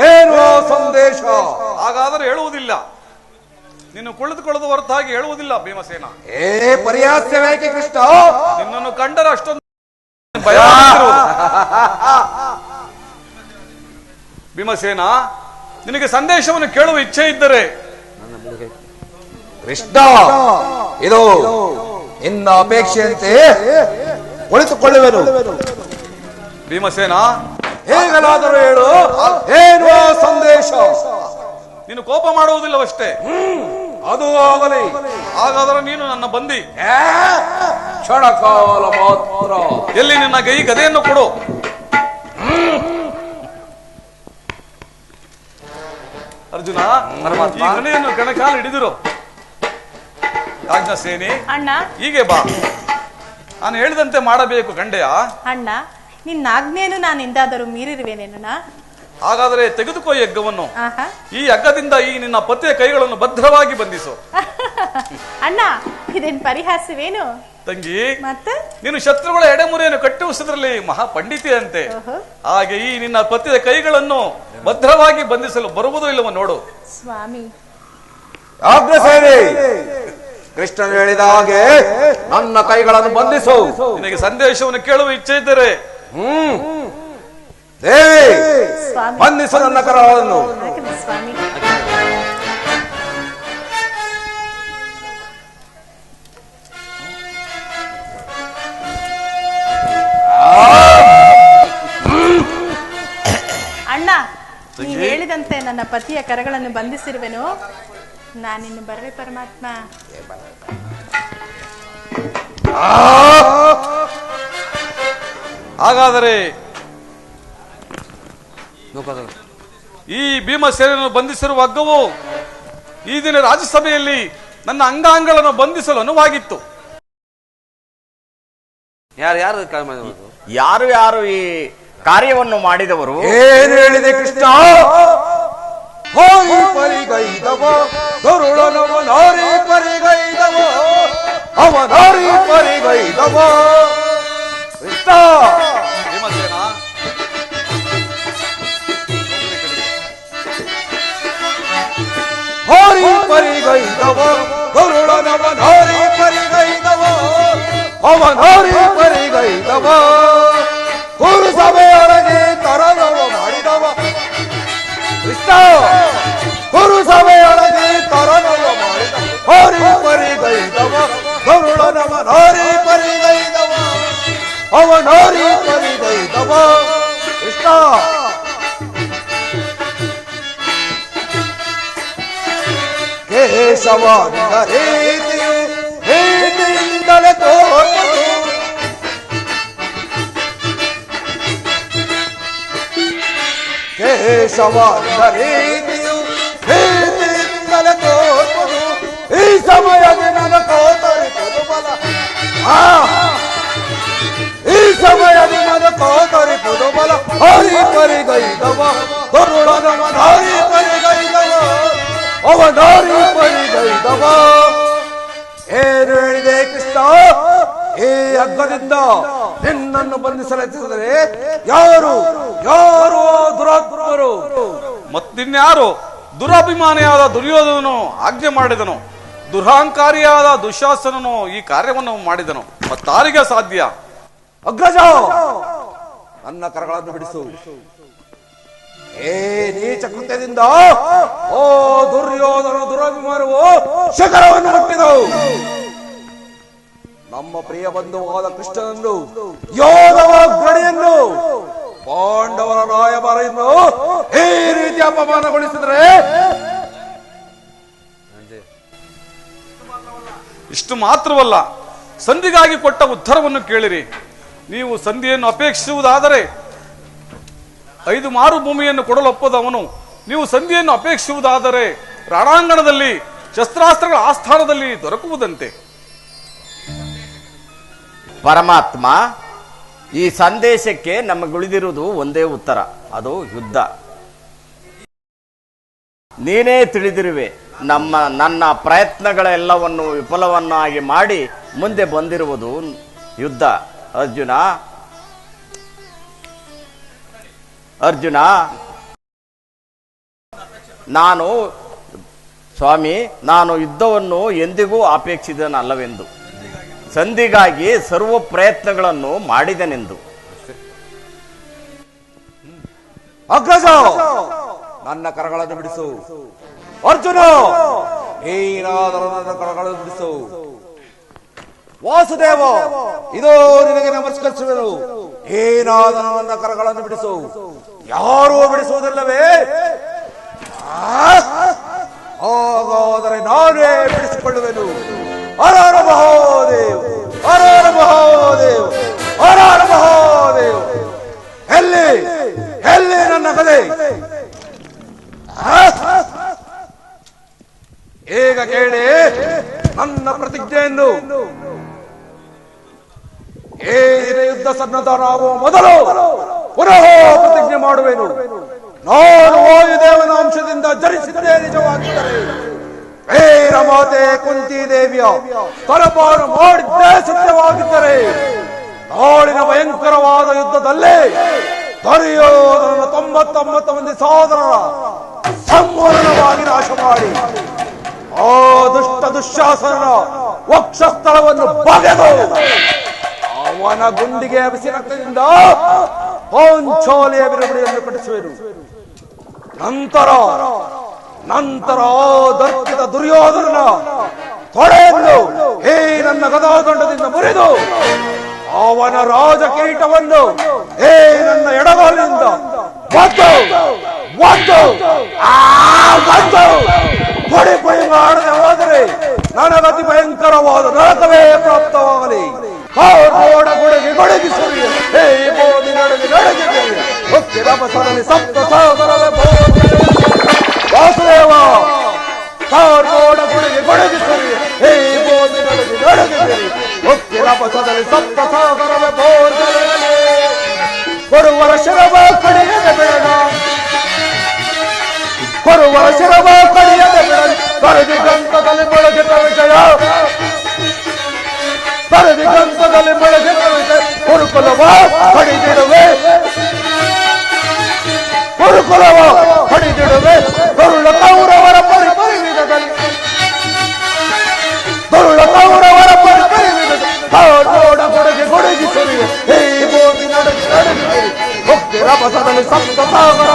ಏನು ಸಂದೇಶ? ಹಾಗಾದರೆ ಹೇಳುವುದಿಲ್ಲ. ನೀನು ಕುಳಿತುಕೊಳ್ಳದ ಹೊರತಾಗಿ ಹೇಳುವುದಿಲ್ಲ ಭೀಮಸೇನ. ಏ ಪರ್ಯಾಸ್ಯವೇಕೆ ಕೃಷ್ಣ? ನಿನ್ನನ್ನು ಕಂಡರೆ ಅಷ್ಟೊಂದು ಭಯ ಭೀಮಸೇನ, ನಿನಗೆ ಸಂದೇಶವನ್ನು ಕೇಳುವ ಇಚ್ಛೆ ಇದ್ದರೆ ಕೃಷ್ಣ, ಇದು ನಿನ್ನ ಅಪೇಕ್ಷೆಯಂತೆ ಕುಳಿತುಕೊಳ್ಳುವೆನು. ಭೀಮಸೇನ, ಹೇಗಲಾದರೂ ಹೇಳು, ಏನು ಸಂದೇಶ? ನೀನು ಕೋಪ ಮಾಡುವುದಿಲ್ಲವಷ್ಟೇ. ಅದು ಆಗಲಿ. ಹಾಗಾದರೆ ನೀನು ನನ್ನ ಬಂದಿ. ಕ್ಷಣಕಾಲ ಮಾತ್ರ. ಎಲ್ಲಿ ನಿನ್ನ ಗದೆಯನ್ನು ಕೊಡು. ಅರ್ಜುನ, ಈ ಗಣೆಯನ್ನು ಗಣಕಾಲ ಹಿಡಿದಿರು. ರಾಜ್ಞಸೇನೆ, ಅಣ್ಣ, ಹೀಗೆ ಬಾ. ನಾನು ಹೇಳಿದಂತೆ ಮಾಡಬೇಕು ಗಂಡೆಯ. ಅಣ್ಣ, ನಿನ್ನ ಆಜ್ಞೆಯನ್ನು ನಾನು ಎಂದಾದರೂ ಮೀರಿರುವೇನೇನಣ್ಣ? ಹಾಗಾದರೆ ತೆಗೆದುಕೋ ಈ ಹಗ್ಗವನ್ನು. ಆಹಾ. ಈ ಹಗ್ಗದಿಂದ ಈ ನಿನ್ನ ಪತಿಯ ಕೈಗಳನ್ನು ಭದ್ರವಾಗಿ ಬಂಧಿಸು. ಅಣ್ಣ, ಇದೇನ್ ಪರಿಹಾಸವೇನು? ತಂಗಿ, ಮತ್ತೆ ನೀನು ಶತ್ರುಗಳ ಎಡೆಮುರಿಯನ್ನು ಕಟ್ಟುವುದರಲ್ಲಿ ಮಹಾಪಂಡಿತೆಯಂತೆ. ಹಾಗೆ ಈ ನಿನ್ನ ಪತಿಯ ಕೈಗಳನ್ನು ಭದ್ರವಾಗಿ ಬಂಧಿಸಲು ಬರುವುದೋ ಇಲ್ಲವೋ ನೋಡು. ಸ್ವಾಮಿ, ಆಜ್ಞಸೇನೆ, ಕೃಷ್ಣನು ಹೇಳಿದ ಹಾಗೆ ನನ್ನ ಕೈಗಳನ್ನು ಬಂಧಿಸು. ನಿನಗೆ ಸಂದೇಶವನ್ನು ಕೇಳುವ ಇಚ್ಛೆ ಇದ್ದರೆ ದೇವಿ, ಸ್ವಾಮಿ, ಬಂಧಿಸು ನನ್ನ ಕರಗಳನ್ನು. ಆಗಲಿ ಸ್ವಾಮಿ. ಅಣ್ಣ, ನೀವು ಹೇಳಿದಂತೆ ನನ್ನ ಪತಿಯ ಕರಗಳನ್ನು ಬಂಧಿಸಿರುವೆನು. ನಾನಿನ್ನು ಬರ್ರೆ ಪರಮಾತ್ಮ. ಹಾಗಾದರೆ ಈ ಭೀಮಸೇನನ್ನು ಬಂಧಿಸಿರುವ ಹಗ್ಗವು ಈ ದಿನ ರಾಜ್ಯಸಭೆಯಲ್ಲಿ ನನ್ನ ಅಂಗಾಂಗಗಳನ್ನು ಬಂಧಿಸಲು ಅನುವಾಗಿತ್ತು. ಯಾರು ಯಾರು ಈ ಕಾರ್ಯವನ್ನು ಮಾಡಿದವರು? ಏನು ಹೇಳಿದೆ ಕೃಷ್ಣ? ಹೋಗಿ ಪರಿಗೈದವ ಗರುಡನವ ನಾರಿ ಪರಿಗೈದವ, ಅವ ನಾರಿ ಪರಿಗೈದವ. ಕೃಷ್ಣ, ಭೀಮಸೇನ, ಹಾರಿ ಪರಿಗೈದವ ಗರುಡನವ ನಾರಿ ಪರಿಗೈದವ, ಅವ ನಾರಿ ಪರಿಗೈದವ. ಕುರು ಸಭೆಯೊಳಗೆ ತರದವ ಮಾಡಿದವ. ಕೃಷ್ಣ, ಕುರು ಸಭೆಯೊಳಗೆ ತರದವ ಪರಿಗೈದವ ಗರುಡನವ ನಾರಿ ಪರಿಗೈದವ ಅವ ನಾರಿ ಪರಿಗೈದವ ಕೃಷ್ಣ ಕೇಶವಾದ ರೀತಿಯು ಹಿಂದಿನಿಂದಲೇ ತೋರುವುದು ಕೇಶವಾದ ರೀತಿಯು ಹಿಂದಿನಿಂದಲೇ ತೋರುವುದು ಈ ಸಮಯದಲ್ಲಿ ನನ್ನ ಕೋತರಿಪುದು ಬಲ ಈ ಸಮಯದಲ್ಲಿ ನನ್ನ ಕೋತರಿಪುದು ಬಲ ಹರಿ ಪರಿಗೈದವ ಗರುಡನವ ನಾರಿ ಪರಿಗೈದವ ಅವ ನಾರಿ ಪರಿಗೈದವ ಏನು ಹೇಳಿದೆ ಕೃಷ್ಣ ಈ ಹಗ್ಗದಿಂದ ನಿನ್ನನ್ನು ಬಂಧಿಸಲೆತ್ತಿದರೆ ಯಾರು ಯಾರು ದುರಾತ್ಮರು ಮತ್ತಿನ್ಯಾರು ದುರಭಿಮಾನಿಯಾದ ದುರ್ಯೋಧನನು ಆಜ್ಞೆ ಮಾಡಿದನು, ದುರಹಂಕಾರಿಯಾದ ದುಶ್ಯಾಸನನು ಈ ಕಾರ್ಯವನ್ನು ಮಾಡಿದನು. ಮತ್ತಾರಿಗೆ ಸಾಧ್ಯ? ಅಗ್ರಜ ನನ್ನ ಕರಗಳನ್ನು ಬಿಡಿಸು. ಏ ನೀಚ ಕೃತ್ಯದಿಂದ ಓ ದುರ್ಯೋಧನ ದುರಭಿಮಾನವು ಶಿಖರವನ್ನು ಮುಟ್ಟಿದವು. ನಮ್ಮ ಪ್ರಿಯ ಬಂಧುವಾದ ಕೃಷ್ಣನನ್ನು ಯೋಧವ ಗಡಿಯನ್ನು ಪಾಂಡವರ ರಾಯಭಾರಿಯನ್ನು ಈ ರೀತಿ ಅಪಮಾನಗೊಳಿಸಿದರೆ ಇಷ್ಟು ಮಾತ್ರವಲ್ಲ, ಸಂಧಿಗಾಗಿ ಕೊಟ್ಟ ಉತ್ತರವನ್ನು ಕೇಳಿರಿ. ನೀವು ಸಂಧಿಯನ್ನು ಅಪೇಕ್ಷಿಸುವುದಾದರೆ 5 ಮಾರು ಭೂಮಿಯನ್ನು ಕೊಡಲು ಒಪ್ಪದವನು. ನೀವು ಸಂಧಿಯನ್ನು ಅಪೇಕ್ಷಿಸುವುದಾದರೆ ರಣಾಂಗಣದಲ್ಲಿ ಶಸ್ತ್ರಾಸ್ತ್ರಗಳ ಆಸ್ಥಾನದಲ್ಲಿ ದೊರಕುವುದಂತೆ. ಪರಮಾತ್ಮ, ಈ ಸಂದೇಶಕ್ಕೆ ನಮಗುಳಿದಿರುವುದು ಒಂದೇ ಉತ್ತರ, ಅದು ಯುದ್ಧ. ನೀನೇ ತಿಳಿದಿರುವೆ, ನನ್ನ ಪ್ರಯತ್ನಗಳೆಲ್ಲವನ್ನು ವಿಫಲವನ್ನಾಗಿ ಮಾಡಿ ಮುಂದೆ ಬಂದಿರುವುದು ಯುದ್ಧ. ಅರ್ಜುನ, ನಾನು ಯುದ್ಧವನ್ನು ಎಂದಿಗೂ ಅಪೇಕ್ಷಿಸಿದನಲ್ಲವೆಂದು, ಸಂಧಿಗಾಗಿ ಸರ್ವ ಪ್ರಯತ್ನಗಳನ್ನು ಮಾಡಿದನೆಂದು. ಅಗ್ರಜ ನನ್ನ ಕರಗಳನ್ನು ಬಿಡಿಸು. ಅರ್ಜುನ ಏನಾದರೂ ನನ್ನ ಕರಗಳನ್ನು ಬಿಡಿಸು. ವಾಸುದೇವ ಇದೋ ನಿನಗೆ ನಮಸ್ಕರಿಸುವೆನು. ಏನಾದರೂ ನನ್ನ ಕರಗಳನ್ನು ಬಿಡಿಸು. ಯಾರೂ ಬಿಡಿಸುವುದಿಲ್ಲವೇ? ಹಾಗಾದರೆ ನಾನೇ ಬಿಡಿಸಿಕೊಳ್ಳುವೆನು. ಹರರ ಮಹಾದೇವ್, ಹರರ ಮಹಾದೇವ್, ಹರರ ಮಹಾದೇವ್. ಎಲ್ಲಿ ಎಲ್ಲಿ ನನ್ನ ಕಲೆ? ಈಗ ಕೇಳಿ ನನ್ನ ಪ್ರತಿಜ್ಞೆಯನ್ನು. ಈ ಯುದ್ಧ ಸನ್ನದ್ಧರಾಗುವ ಮೊದಲು ಪುನಃ ಪ್ರತಿಜ್ಞೆ ಮಾಡುವೆನು. ನಾನು ವಾಯುದೇವನ ಅಂಶದಿಂದ ಜನಿಸಿದ್ದೇ ನಿಜವಾಗಿದ್ದರೆ ವೀರ ಮಾತೆ ಕುಂತಿ ದೇವಿಯ ಸ್ತನಪಾನ ಮಾಡಿದ್ದೇ ಸತ್ಯವಾಗಿದ್ದರೆ ನಾಳಿನ ಭಯಂಕರವಾದ ಯುದ್ಧದಲ್ಲಿ ದುರ್ಯೋಧನನ 99 ಮಂದಿ ಸಹೋದರರ ಸಂಪೂರ್ಣವಾಗಿ ನಾಶ ಮಾಡಿ ಆ ದುಷ್ಟ ದುಶ್ಯಾಸನ ವಕ್ಷಸ್ಥಳವನ್ನು ಬಗೆದು ಅವನ ಗುಂಡಿಗೆ ಬಿಸಿ ರಕ್ತದಿಂದ ಪಾಂಚಾಲಿಯ ಬಿರುಬಿಡಿಯನ್ನು ಕಟ್ಟಿಸುವೆನು. ನಂತರ ದರ್ಪಿತ ದುರ್ಯೋಧನನ ತೊಡೆಯನ್ನು ಹೇ ನನ್ನ ಗದಾದಂಡದಿಂದ ಮುರಿದು ಅವನ ರಾಜಕೀಟವನ್ನು ಹೇ ನನ್ನ ಎಡಗಾಲಿನಿಂದ ಪುಡಿ ಪುಡಿ ಮಾಡದೆ ಹೋದರೆ ನನಗತಿ ಭಯಂಕರವಾದ ನರಕವೇ ಪ್ರಾಪ್ತವಾಗಲಿ. ಗುಡಗಿ ಗೊಡಗಿಸುವೆ ಹೇ ಬೋಧಿ ನಡಗಿ ನಡಗಿದೆ ಹೊಕ್ಕಿರ ಬಸರಲ್ಲಿ ಸಪ್ತ ಸಾಗರವೇ ವಾಸುದೇವ. ಕಾರ್ಗೋಡ ಗುಡಗಿ ಗೊಡಗಿಸುವೆ ಹೇ ಬೋಧಿ ನಡಗಿ ನಡಗಿದೆ ಹೊಕ್ಕಿರ ಬಸರಲ್ಲಿ ಸಪ್ತ ಸಾಗರವೇ ಬೋರ್ಗಲೇ. ಕೊಡುವರ ಶಿರವ ಕಡಿಯದೆ ಬೇಡ, ಕೊಡುವರ ಶಿರವ ಕಡಿಯದೆ ಬೇಡ. ಕರದಿ ಗಂತದಲ್ಲಿ ಮೊಳಗಿದ ವಿಜಯ, ಕರದಿ ಗಂತದಲ್ಲಿ ಮೊಳಗಿದ ವಿಜಯ. ಕುರುಕುಲವ ಕಡಿದಿಡುವೆ, ಕುರುಕುಲವ ಕಡಿದಿಡುವೆ. ಕರುಳ ಕೌರವರ ಪರಿವಿಧದಲ್ಲಿ, ಕರುಳ ಕೌರವರ ಪರಿವಿಧದಲ್ಲಿ ನೋಡ ಕೊಡಗೆ ಕೊಡಗಿಸುವೆ ಹೇ ಬೋಧಿ ನಡಗಿ ನಡಗಿ ಹೊಕ್ಕಿರ ಬಸದಲ್ಲಿ ಸಪ್ತ ಸಾಗರ